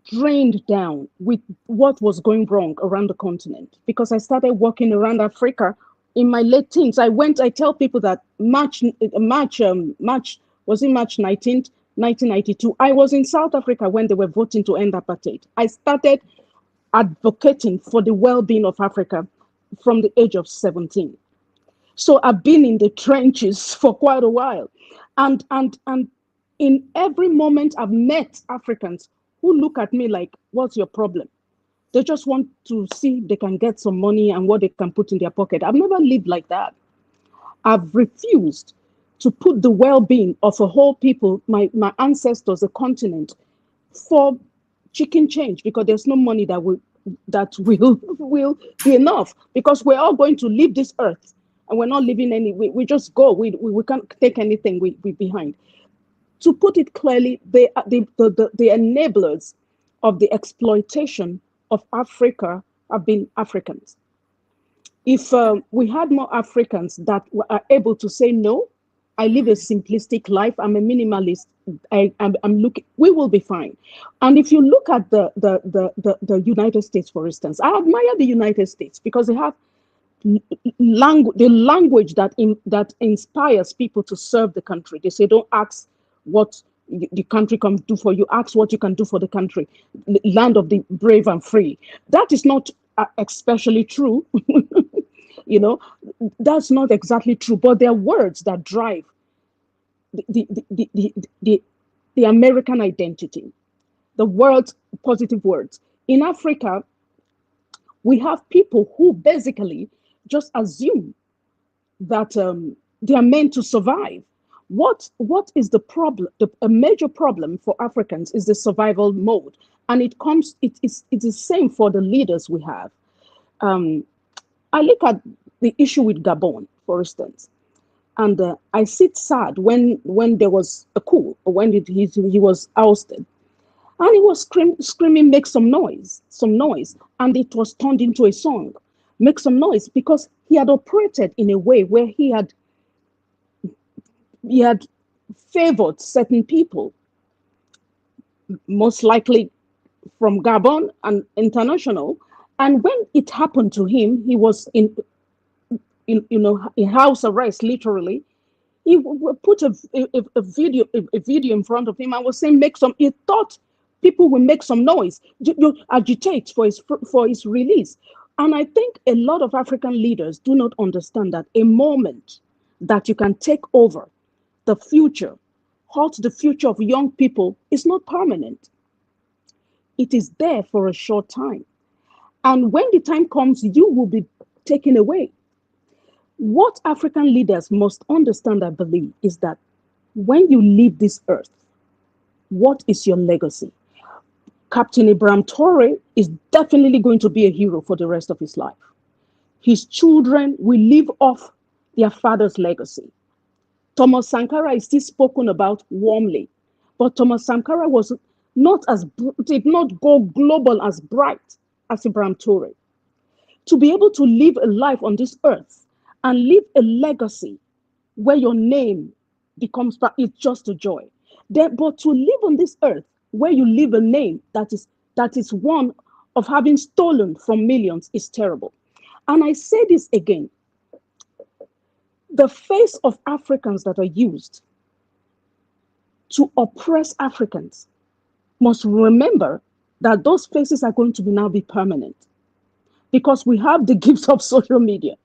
drained down with what was going wrong around the continent, because I started working around Africa in my late teens. I tell people that March 19th, 1992, I was in South Africa when they were voting to end apartheid. I started advocating for the well-being of Africa from the age of 17. So I've been in the trenches for quite a while. And in every moment I've met Africans who look at me like, what's your problem? They just want to see if they can get some money and what they can put in their pocket. I've never lived like that. I've refused to put the well-being of a whole people, my ancestors, a continent, for chicken change, because there's no money that will be enough, because we're all going to leave this earth and we're not leaving we just go. We can't take anything we behind. To put it clearly, the enablers of the exploitation of Africa have been Africans. If we had more Africans that are able to say no, I live a simplistic life, I'm a minimalist, I'm looking, we will be fine. And if you look at the United States, for instance, I admire the United States because they have the language that inspires people to serve the country. They say, don't ask what the country can do for you, ask what you can do for the country. Land of the brave and free. That is not especially true. That's not exactly true, but there are words that drive the American identity, the world's positive words. In Africa, we have people who basically just assume that they are meant to survive. What is the problem? A major problem for Africans is the survival mode, and it's the same for the leaders we have. I look at the issue with Gabon, for instance. And I sit sad when there was a coup, or when he was ousted. And he was screaming, make some noise, And it was turned into a song, make some noise, because he had operated in a way where he had favored certain people, most likely from Gabon and international. And when it happened to him, he was in house arrest, literally. He put a video in front of him and was saying, make some. He thought people will make some noise, you agitate for his release. And I think a lot of African leaders do not understand that a moment that you can take over the future, halt the future of young people, is not permanent. It is there for a short time. And when the time comes, you will be taken away. What African leaders must understand, I believe, is that when you leave this earth, what is your legacy? Captain Ibrahim Traore is definitely going to be a hero for the rest of his life. His children will live off their father's legacy. Thomas Sankara is still spoken about warmly, but Thomas Sankara did not go global as bright as Ibrahim Traore. To be able to live a life on this earth and leave a legacy where your name becomes, it's just a joy. But to live on this earth where you leave a name that is one of having stolen from millions is terrible. And I say this again, the face of Africans that are used to oppress Africans must remember that those faces are going to now be permanent, because we have the gift of social media.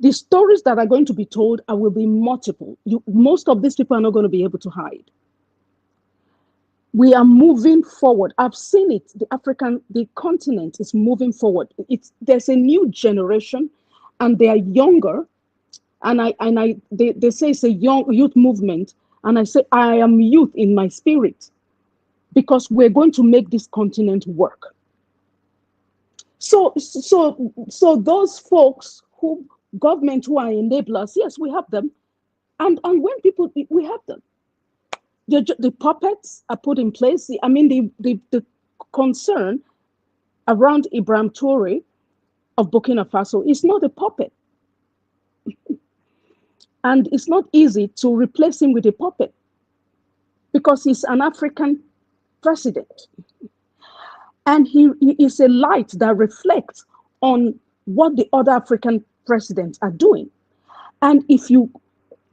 The stories that are going to be told will be multiple. Most of these people are not going to be able to hide. We are moving forward. I've seen it. The continent is moving forward. There's a new generation, and they are younger. And they say it's a young youth movement. And I say, I am youth in my spirit, because we're going to make this continent work. So those folks government who are enablers, yes, we have them. And when people, we have them. The puppets are put in place. I mean, the concern around Ibrahim Traore of Burkina Faso is not a puppet. And it's not easy to replace him with a puppet, because he's an African president. And he is a light that reflects on what the other African presidents are doing. And if you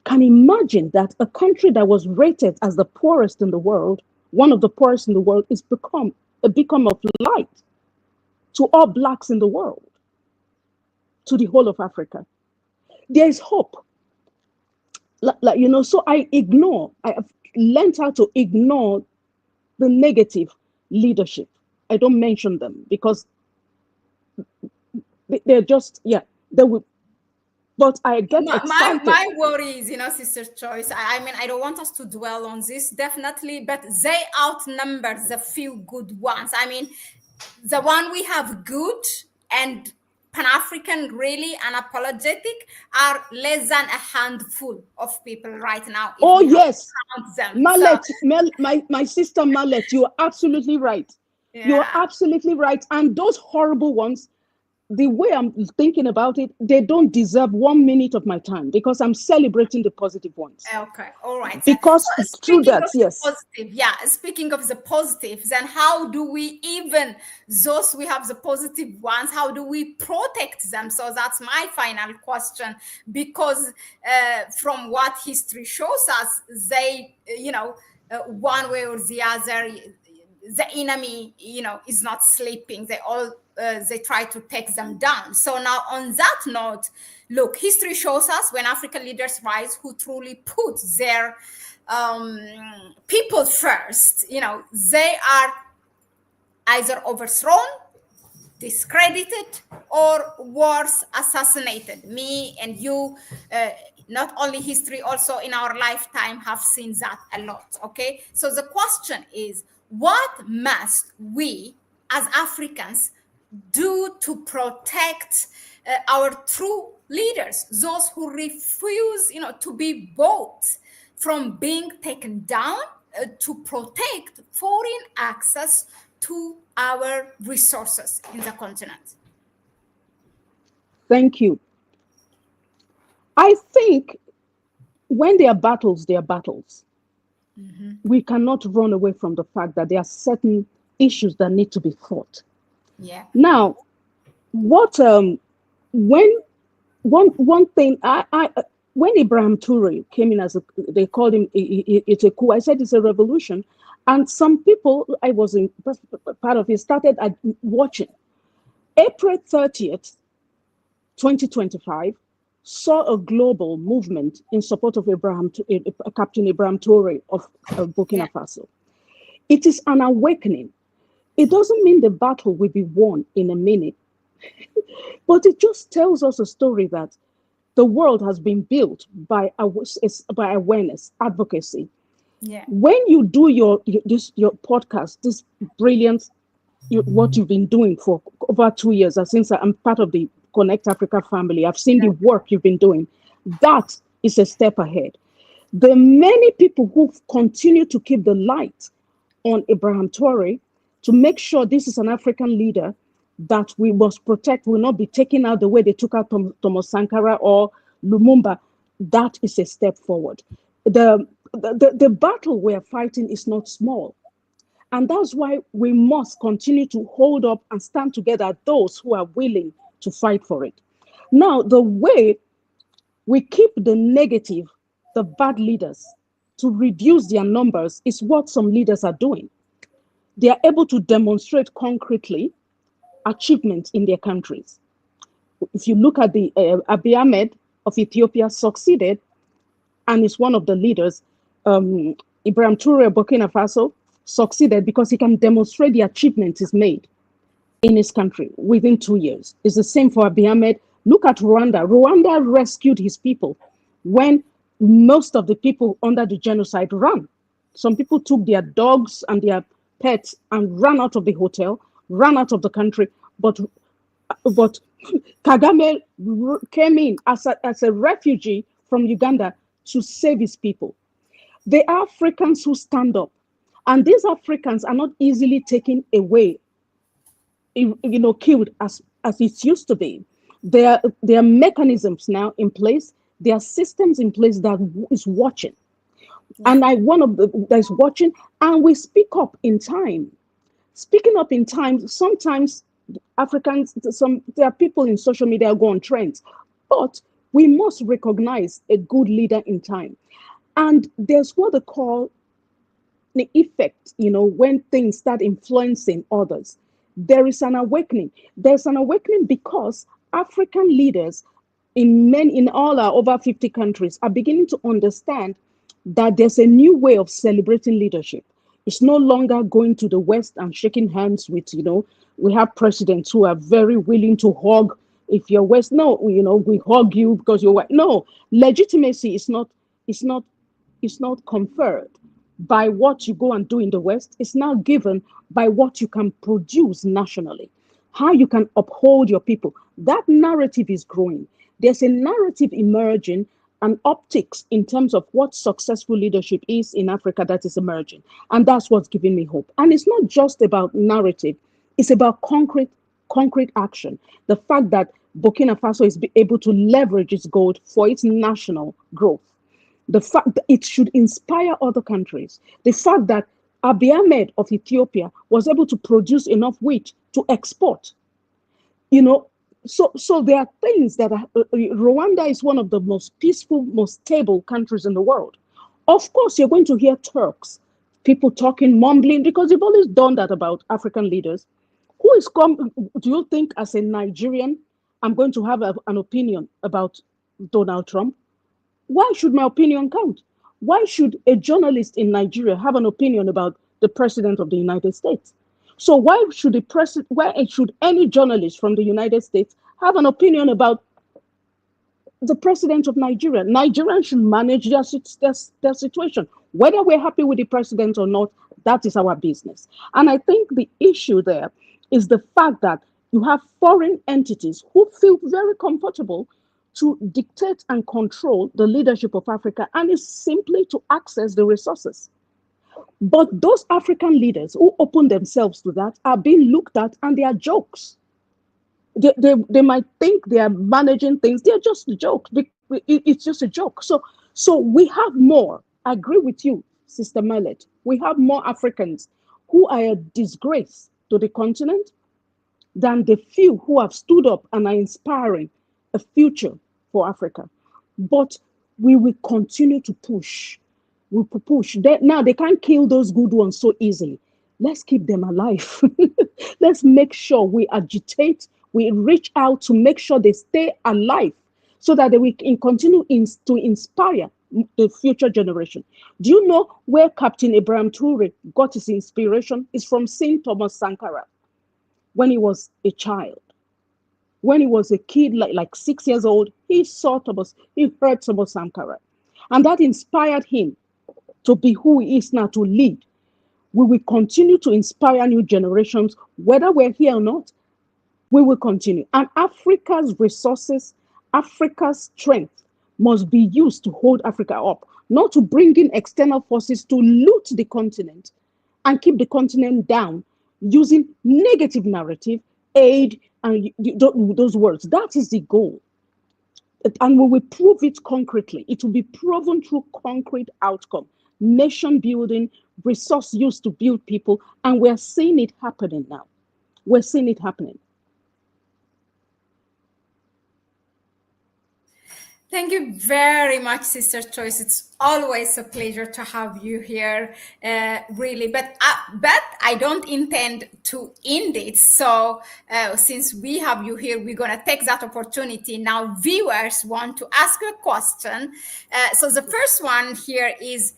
can imagine that a country that was rated as the poorest in the world, one of the poorest in the world, is become a beacon of light to all Blacks in the world, to the whole of Africa. There is hope. So I have learned how to ignore the negative leadership. I don't mention them because they're just, they will. But I get excited. My worry is, Sister Choice, I mean, I don't want us to dwell on this, definitely, but they outnumber the few good ones. I mean, the one we have good and Pan-African, really unapologetic, are less than a handful of people right now. Oh, yes. Them. Mahlet, my sister Mahlet, you're absolutely right. Yeah. You're absolutely right. And those horrible ones, the way I'm thinking about it, they don't deserve 1 minute of my time, because I'm celebrating the positive ones. Okay, all right. Because through that, yes. Positive, speaking of the positives, then how do we those we have the positive ones, how do we protect them? So that's my final question, because from what history shows us, they, one way or the other, the enemy, is not sleeping. They try to take them down. So now on that note, look, history shows us when African leaders rise who truly put their people first, they are either overthrown, discredited, or worse, assassinated. Me and you, not only history, also in our lifetime, have seen that a lot, okay? So the question is, what must we as Africans do to protect our true leaders, those who refuse, to be bought from being taken down, to protect foreign access to our resources in the continent. Thank you. I think when there are battles, there are battles. Mm-hmm. We cannot run away from the fact that there are certain issues that need to be fought. Yeah. Now, what when one thing I when Ibrahim Toure came in they called him it's a coup. I said it's a revolution, and some people I was in part of it started watching. April 30th, 2025 saw a global movement in support of Captain Ibrahim Toure of Burkina Faso. It is an awakening. It doesn't mean the battle will be won in a minute, but it just tells us a story that the world has been built by awareness, advocacy. Yeah. When you do your podcast, this brilliant, what you've been doing for over 2 years, since I'm part of the Connect Africa family, I've seen the work you've been doing. That is a step ahead. The many people who continue to keep the light on Ibrahim Toure to make sure this is an African leader that we must protect, will not be taken out the way they took out Thomas Sankara or Lumumba. That is a step forward. The battle we are fighting is not small. And that's why we must continue to hold up and stand together, those who are willing to fight for it. Now, the way we keep the negative, the bad leaders, to reduce their numbers is what some leaders are doing. They are able to demonstrate concretely achievements in their countries. If you look at the Abiy Ahmed of Ethiopia succeeded and is one of the leaders. Ibrahim Toure of Burkina Faso succeeded because he can demonstrate the achievements he's made in his country within 2 years. It's the same for Abiy Ahmed. Look at Rwanda. Rwanda rescued his people when most of the people under the genocide ran. Some people took their dogs and their pets and ran out of the hotel, ran out of the country, but Kagame came in as a refugee from Uganda to save his people. They are Africans who stand up, and these Africans are not easily taken away, killed as it used to be. There are mechanisms now in place. There are systems in place that is watching, and one of that is watching, and we speak up in time. Speaking up in time, sometimes Africans, there are people in social media who go on trends, but we must recognize a good leader in time. And there's what they call the effect, when things start influencing others. There is an awakening. There's an awakening because African leaders in all our over 50 countries are beginning to understand that there's a new way of celebrating leadership. It's no longer going to the West and shaking hands with, we have presidents who are very willing to hug. If you're West, no, we hug you because you're white. No, legitimacy is not conferred by what you go and do in the West. It's now given by what you can produce nationally, how you can uphold your people. That narrative is growing. There's a narrative emerging and optics in terms of what successful leadership is in Africa that is emerging. And that's what's giving me hope. And it's not just about narrative, it's about concrete action. The fact that Burkina Faso is able to leverage its gold for its national growth. The fact that it should inspire other countries. The fact that Abiy Ahmed of Ethiopia was able to produce enough wheat to export. So there are things that Rwanda is one of the most peaceful, most stable countries in the world. Of course, you're going to hear Turks, people talking, mumbling, because they've always done that about African leaders. Do you think as a Nigerian, I'm going to have an opinion about Donald Trump? Why should my opinion count? Why should a journalist in Nigeria have an opinion about the president of the United States? So why should any journalist from the United States have an opinion about the president of Nigeria? Nigerians should manage their situation. Whether we're happy with the president or not, that is our business. And I think the issue there is the fact that you have foreign entities who feel very comfortable to dictate and control the leadership of Africa, and it's simply to access the resources. But those African leaders who open themselves to that are being looked at, and they are jokes. They might think they are managing things. They're just jokes. It's just a joke. So we have more. I agree with you, Sister Mahlet. We have more Africans who are a disgrace to the continent than the few who have stood up and are inspiring a future for Africa. But we will continue to push. We will push. Now they can't kill those good ones so easily. Let's keep them alive. Let's make sure we agitate, we reach out to make sure they stay alive so that we can continue to inspire the future generation. Do you know where Captain Ibrahim Toure got his inspiration? It's from seeing Thomas Sankara when he was a child. When he was a kid, like 6 years old, he heard Thomas Sankara. And that inspired him to be who he is now, to lead. We will continue to inspire new generations, whether we're here or not. We will continue. And Africa's resources, Africa's strength must be used to hold Africa up, not to bring in external forces to loot the continent and keep the continent down using negative narrative, aid, and those words. That is the goal. And we will prove it concretely. It will be proven through concrete outcome, nation building, resource used to build people. And we're seeing it happening now. We're seeing it happening. Thank you very much, Sister Choice. It's always a pleasure to have you here, really. But I don't intend to end it. So since we have you here, we're going to take that opportunity. Now, viewers want to ask you a question. So the first one here is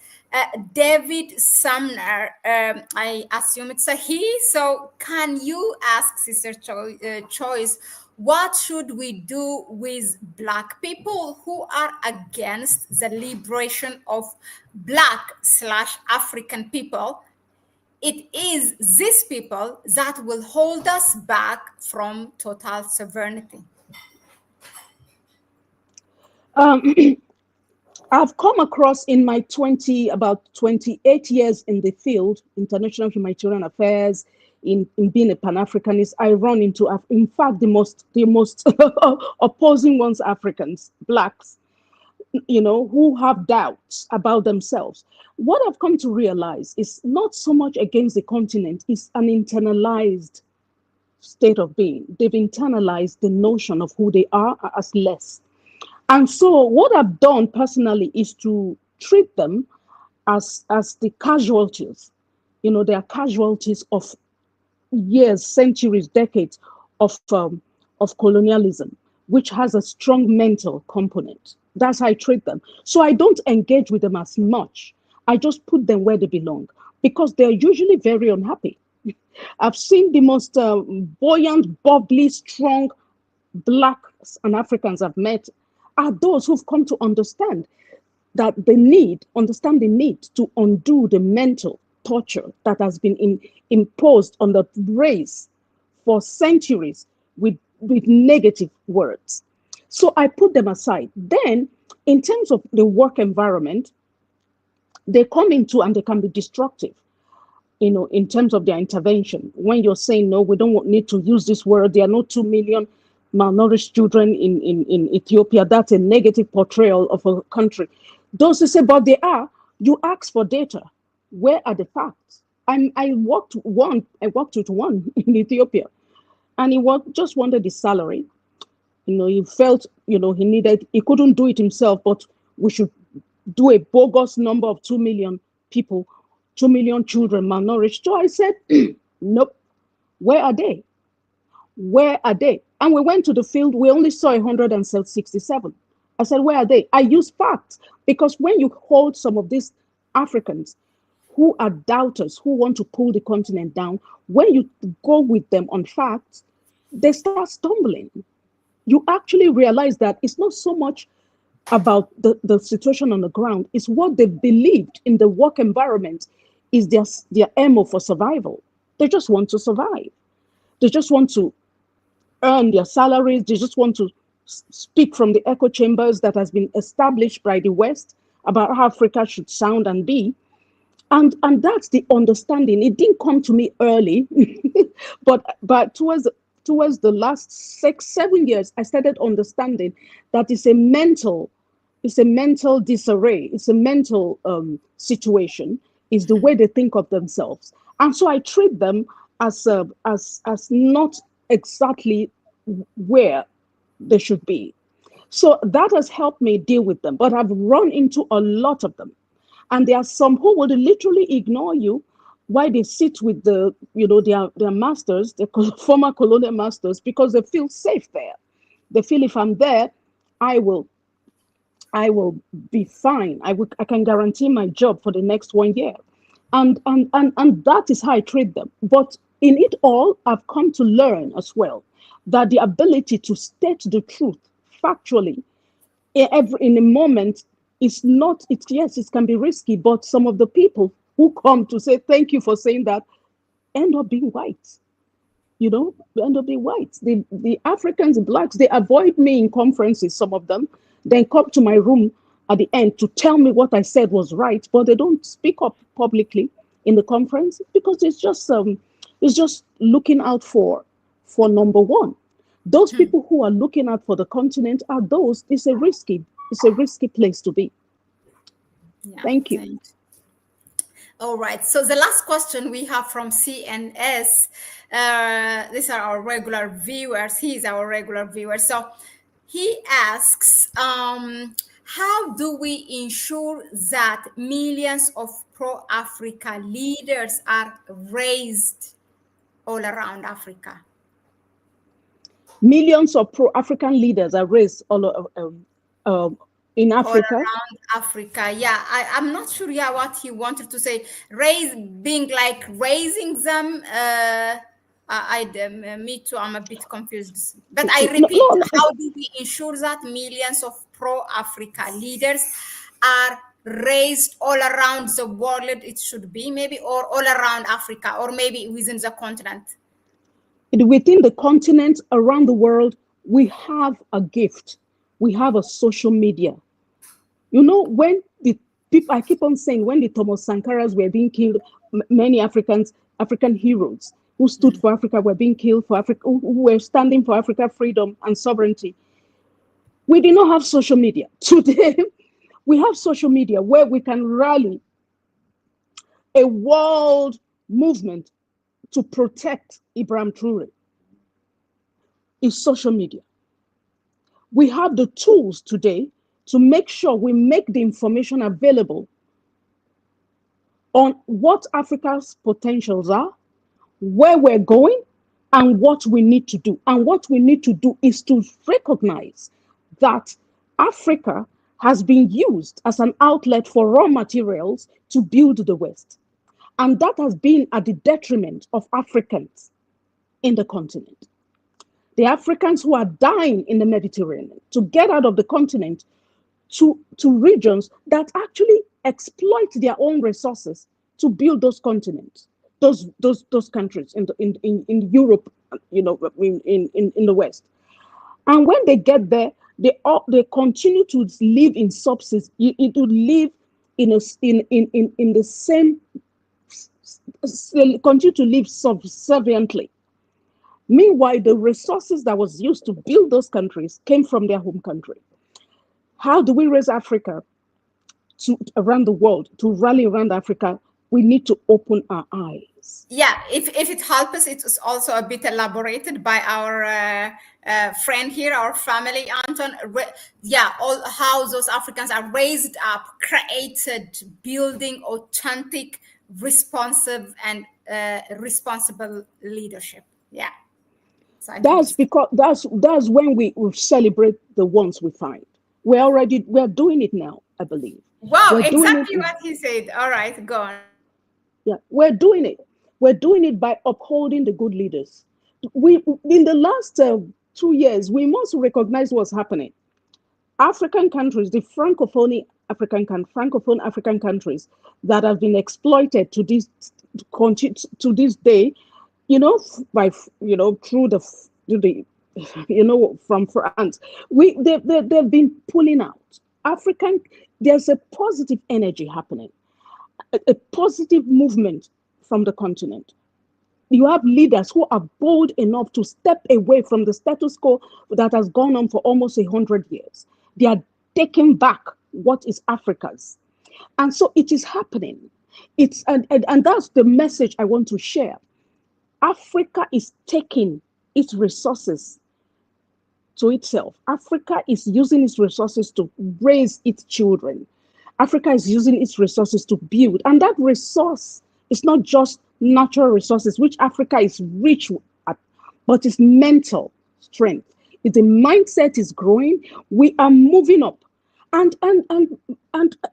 David Sumner. I assume it's a he. So can you ask Sister Choice, what should we do with Black people who are against the liberation of Black/African people? It is these people that will hold us back from total sovereignty. I've come across in my about 28 years in the field, international humanitarian affairs, in being a Pan-Africanist, I run into, in fact, the most opposing ones, Africans, Blacks, who have doubts about themselves. What I've come to realize is not so much against the continent, it's an internalized state of being. They've internalized the notion of who they are as less. And so what I've done personally is to treat them as the casualties. They are casualties of years, centuries, decades of colonialism, which has a strong mental component. That's how I treat them. So I don't engage with them as much. I just put them where they belong because they're usually very unhappy. I've seen the most buoyant, bubbly, strong Blacks and Africans I've met are those who've come to understand the need to undo the mental torture that has been imposed on the race for centuries with negative words. So I put them aside. Then, in terms of the work environment, they come into and they can be destructive, in terms of their intervention. When you're saying, no, we don't need to use this word, there are no 2 million malnourished children in Ethiopia, that's a negative portrayal of a country. Those who say, but they are, you ask for data. Where are the facts? I worked with one in Ethiopia, and he just wanted the salary. He felt, he couldn't do it himself, but we should do a bogus number of 2 million people, 2 million children malnourished. So I said, nope, where are they? Where are they? And we went to the field, we only saw 167. I said, where are they? I use facts, because when you hold some of these Africans who are doubters, who want to pull the continent down, when you go with them on facts, they start stumbling. You actually realize that it's not so much about the situation on the ground, it's what they believed in the work environment is their MO for survival. They just want to survive. They just want to earn their salaries. They just want to speak from the echo chambers that has been established by the West about how Africa should sound and be. And that's the understanding. It didn't come to me early, but towards the last 6-7 years, I started understanding that it's a mental disarray, it's a mental situation, is the way they think of themselves. And so I treat them as not exactly where they should be. So that has helped me deal with them. But I've run into a lot of them. And there are some who will literally ignore you while they sit with their masters, their former colonial masters, because they feel safe there. They feel if I'm there, I will be fine. I can guarantee my job for the next 1 year. And that is how I treat them. But in it all, I've come to learn as well that the ability to state the truth factually in a moment is not, yes, it can be risky, but some of the people who come to say thank you for saying that end up being white. They end up being white. The Africans, the blacks, they avoid me in conferences, some of them, then come to my room at the end to tell me what I said was right, but they don't speak up publicly in the conference because it's just looking out for number one. Those people who are looking out for the continent are those, it's a risky place to be. Yeah, thank you. All right. So the last question we have from CNS, these are our regular viewers. He's our regular viewer. So he asks, how do we ensure that millions of pro-Africa leaders are raised all around Africa? Millions of pro-African leaders are raised in Africa. All around Africa. Yeah, I'm not sure. Yeah, what he wanted to say. Being like raising them. Me too. I'm a bit confused. But I repeat, how do we ensure that millions of pro-Africa leaders are raised all around the world? It should be maybe, or all around Africa, or maybe within the continent. Within the continent, around the world, we have a gift. We have a social media. When the people, I keep on saying, when the Thomas Sankaras were being killed, many African heroes who stood for Africa were being killed for Africa, who were standing for Africa freedom and sovereignty. We did not have social media. Today, we have social media where we can rally a world movement to protect Ibrahim Traore. Is social media. We have the tools today to make sure we make the information available on what Africa's potentials are, where we're going, and what we need to do. And what we need to do is to recognize that Africa has been used as an outlet for raw materials to build the West. And that has been at the detriment of Africans in the continent. The Africans who are dying in the Mediterranean to get out of the continent to regions that actually exploit their own resources to build those continents, those countries in Europe, in the West. And when they get there, they continue to live in subsistence, to live in the same, continue to live subserviently. Meanwhile, the resources that was used to build those countries came from their home country. How do we raise Africa around the world, to rally around Africa? We need to open our eyes. Yeah, if it helps us, it is also a bit elaborated by our friend here, our family, Anton. How those Africans are raised up, created, building authentic, responsive, and responsible leadership. Yeah. So that's because that's when we celebrate the ones we find. We're doing it now, I believe. Wow, exactly what he said. All right, go on. Yeah, we're doing it. We're doing it by upholding the good leaders. In the last 2 years, we must recognize what's happening. African countries, the Francophone African countries that have been exploited to this day, through the from France. They've been pulling out. African, there's a positive energy happening, a positive movement from the continent. You have leaders who are bold enough to step away from the status quo that has gone on for almost 100 years. They are taking back what is Africa's. And so it is happening. And that's the message I want to share. Africa is taking its resources to itself. Africa is using its resources to raise its children. Africa is using its resources to build. And that resource is not just natural resources, which Africa is rich at, but it's mental strength. If the mindset is growing, we are moving up. And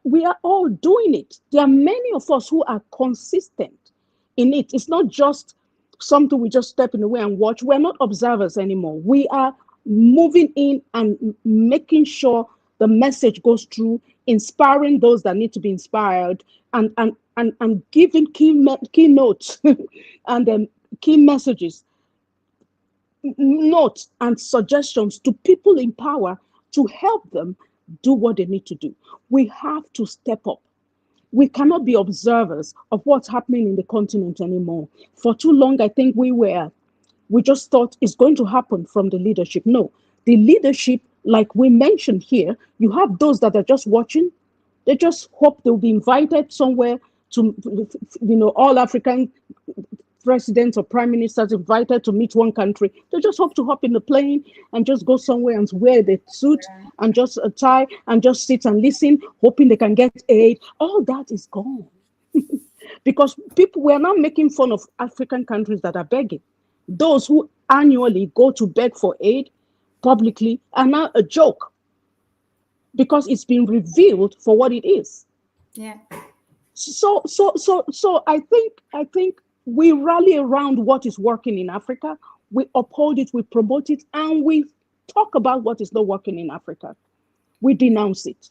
we are all doing it. There are many of us who are consistent in it. It's not just something we just step in the way and watch. We're not observers anymore. We are moving in and making sure the message goes through, inspiring those that need to be inspired, and giving key notes and key messages, notes and suggestions to people in power to help them do what they need to do. We have to step up. We cannot be observers of what's happening in the continent anymore. For too long, I think we just thought it's going to happen from the leadership. No, the leadership, like we mentioned here, you have those that are just watching. They just hope they'll be invited somewhere to, all African presidents or prime ministers invited to meet one country. They just hope to hop in the plane and just go somewhere and wear the suit and just a tie and just sit and listen, hoping they can get aid. All that is gone. Because we are now making fun of African countries that are begging. Those who annually go to beg for aid publicly are now a joke because it's been revealed for what it is. Yeah. So I think we rally around what is working in Africa. We uphold it, we promote it, and we talk about what is not working in Africa. We denounce it.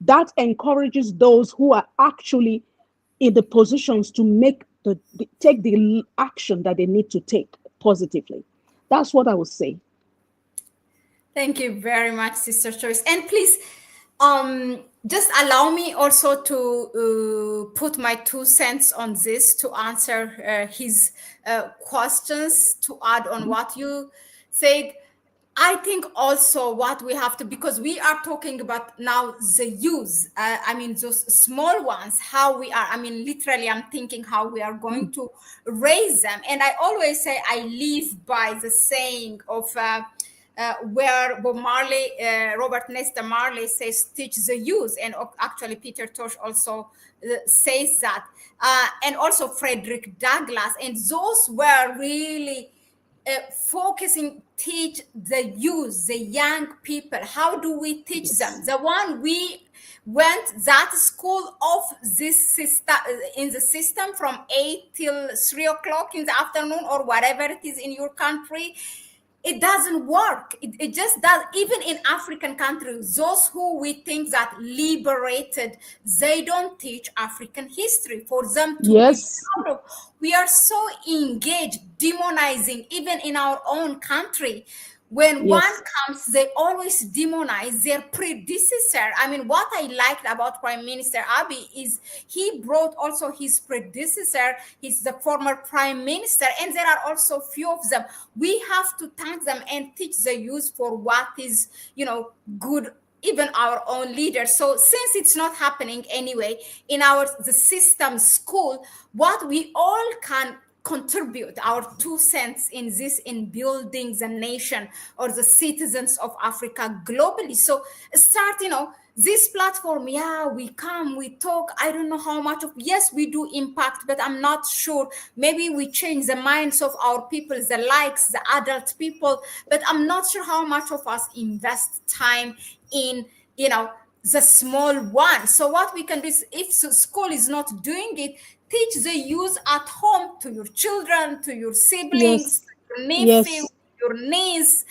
That encourages those who are actually in the positions to take the action that they need to take positively. That's what I would say. Thank you very much, Sister Choice. And please, just allow me also to put my 2 cents on this to answer his questions, to add on what you said. I think also what we have to, because we are talking about now the youth, those small ones, how we are, literally, I'm thinking how we are going to raise them. And I always say I live by the saying of where Bob Marley, Robert Nesta Marley says, teach the youth. And actually, Peter Tosh also says that. And also Frederick Douglass. And those were really focusing, teach the youth, the young people. How do we teach them? The one we went that school of this system, in the system from 8 till 3 o'clock in the afternoon or whatever it is in your country. It doesn't work. It just does. Even in African countries, those who we think that liberated, they don't teach African history for them to be proud of. We are so engaged, demonizing, even in our own country. When one comes, they always demonize their predecessor. What I liked about Prime Minister Abiy is he brought also his predecessor. He's the former Prime Minister, and there are also few of them. We have to thank them and teach the youth for what is, good, even our own leaders. So since it's not happening anyway in the system school, what we all can contribute our 2 cents in this, in building the nation or the citizens of Africa globally. So start, this platform, we come, we talk. I don't know how much yes, we do impact, but I'm not sure. Maybe we change the minds of our people, the likes, the adult people, but I'm not sure how much of us invest time in, the small one. So what we can do is, if school is not doing it, teach the youth at home, to your children, to your siblings, to your nephew, your niece,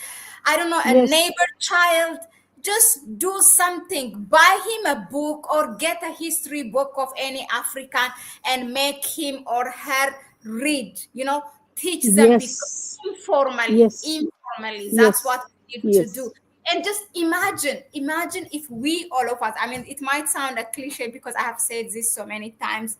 I don't know, a neighbor child. Just do something. Buy him a book or get a history book of any African and make him or her read. teach them, because Yes. informally, Yes. that's Yes. what we need to do. Yes. And just imagine if we, all of us, I mean, it might sound a cliche because I have said this so many times.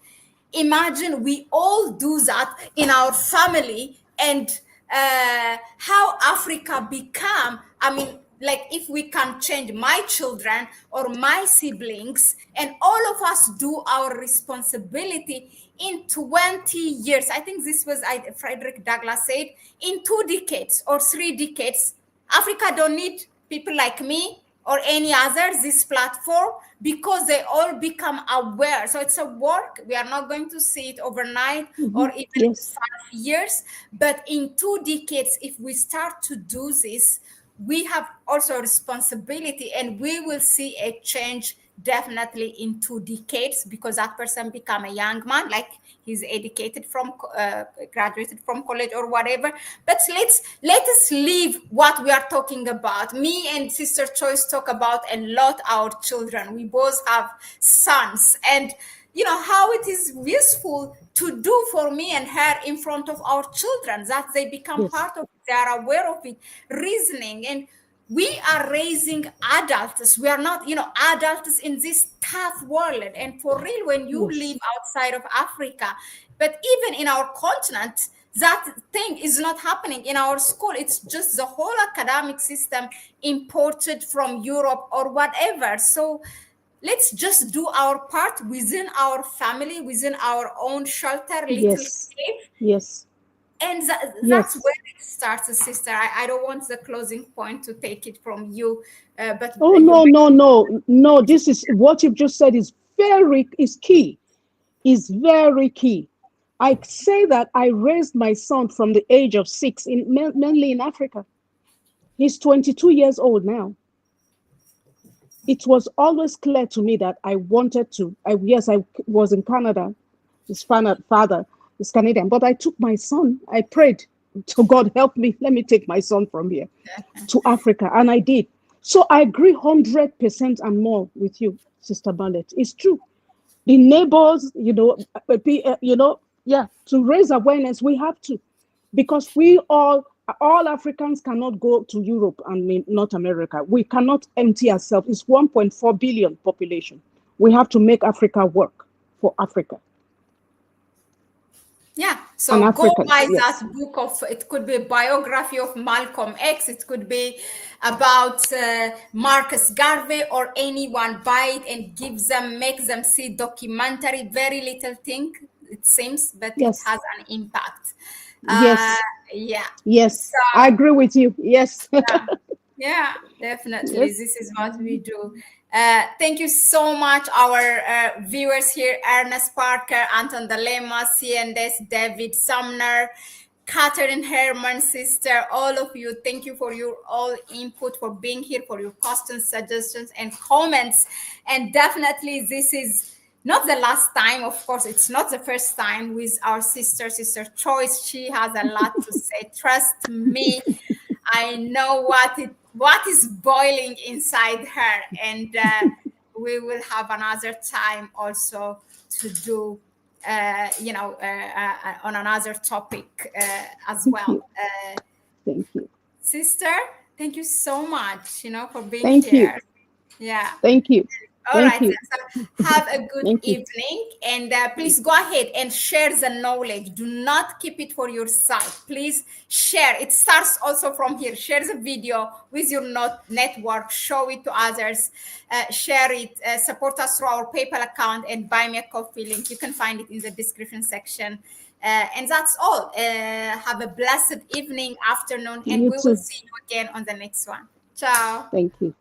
Imagine we all do that in our family, and how Africa become, I mean, like if we can change my children or my siblings, and all of us do our responsibility in 20 years. I think this was Frederick Douglass said, in 2 decades or 3 decades, Africa don't need people like me or any others, this platform, because they all become aware. So it's a work. We are not going to see it overnight or even in Yes. 5 years. But in 2 decades, if we start to do this, we have also a responsibility, and we will see a change definitely in 2 decades, because that person become a young man, like he's educated from graduated from college or whatever. But let us leave what we are talking about. Me and Sister Choice talk about a lot our children. We both have sons, and how it is useful to do for me and her in front of our children, that they become Yes. part of it, they are aware of it, reasoning. And we are raising adults. We are not, adults in this tough world. And for real, when you live Yes. outside of Africa, but even in our continent, that thing is not happening in our school. It's just the whole academic system imported from Europe or whatever. So let's just do our part within our family, within our own shelter, little Yes. cave. Yes. And that's Yes. where it starts, sister. I don't want the closing point to take it from you, but Oh, you no, make no, no, no. This is what you've just said is key, is very key. I say that I raised my son from the age of 6, mainly in Africa. He's 22 years old now. It was always clear to me that I wanted to. Yes, I was in Canada. His father is Canadian, but I took my son. I prayed to God, help me. Let me take my son from here to Africa, and I did. So I agree 100% and more with you, Sister Mahlet. It's true. The neighbors, yeah, to raise awareness, we have to, because we all Africans cannot go to Europe and North America. We cannot empty ourselves. It's 1.4 billion population. We have to make Africa work for Africa Yeah, and so go Africans. buy that Yes, book of, it could be a biography of Malcolm X, it could be about Marcus Garvey or anyone. Buy it and give them, make them see documentary, very little thing, it seems, but it yes, has an impact. Uh, yes, yeah. yes. So I agree with you. Yes, yeah, definitely. yes. This is what we do. Thank you so much, our viewers here: Ernest Parker, Anton Dalema, CNS, David Sumner, Catherine Herman, sister, all of you. Thank you for your all input, for being here, for your questions, suggestions, and comments. And definitely, this is not the last time. Of course, it's not the first time with our sister Choice. She has a lot to say. Trust me, I know what is boiling inside her, and we will have another time also to do, on another topic as Thank you. well. Thank you. Sister, thank you so much, for being Thank you. here. Yeah. Thank you. All Thank right, you. then. So have a good Thank you. evening, and please go ahead and share the knowledge. Do not keep it for yourself. Please share. It starts also from here. Share the video with your network. Show it to others. Share it. Support us through our PayPal account and Buy Me a Coffee link. You can find it in the description section. And that's all. Have a blessed evening, afternoon, and You we will too. see you again on the next one. Ciao. Thank you.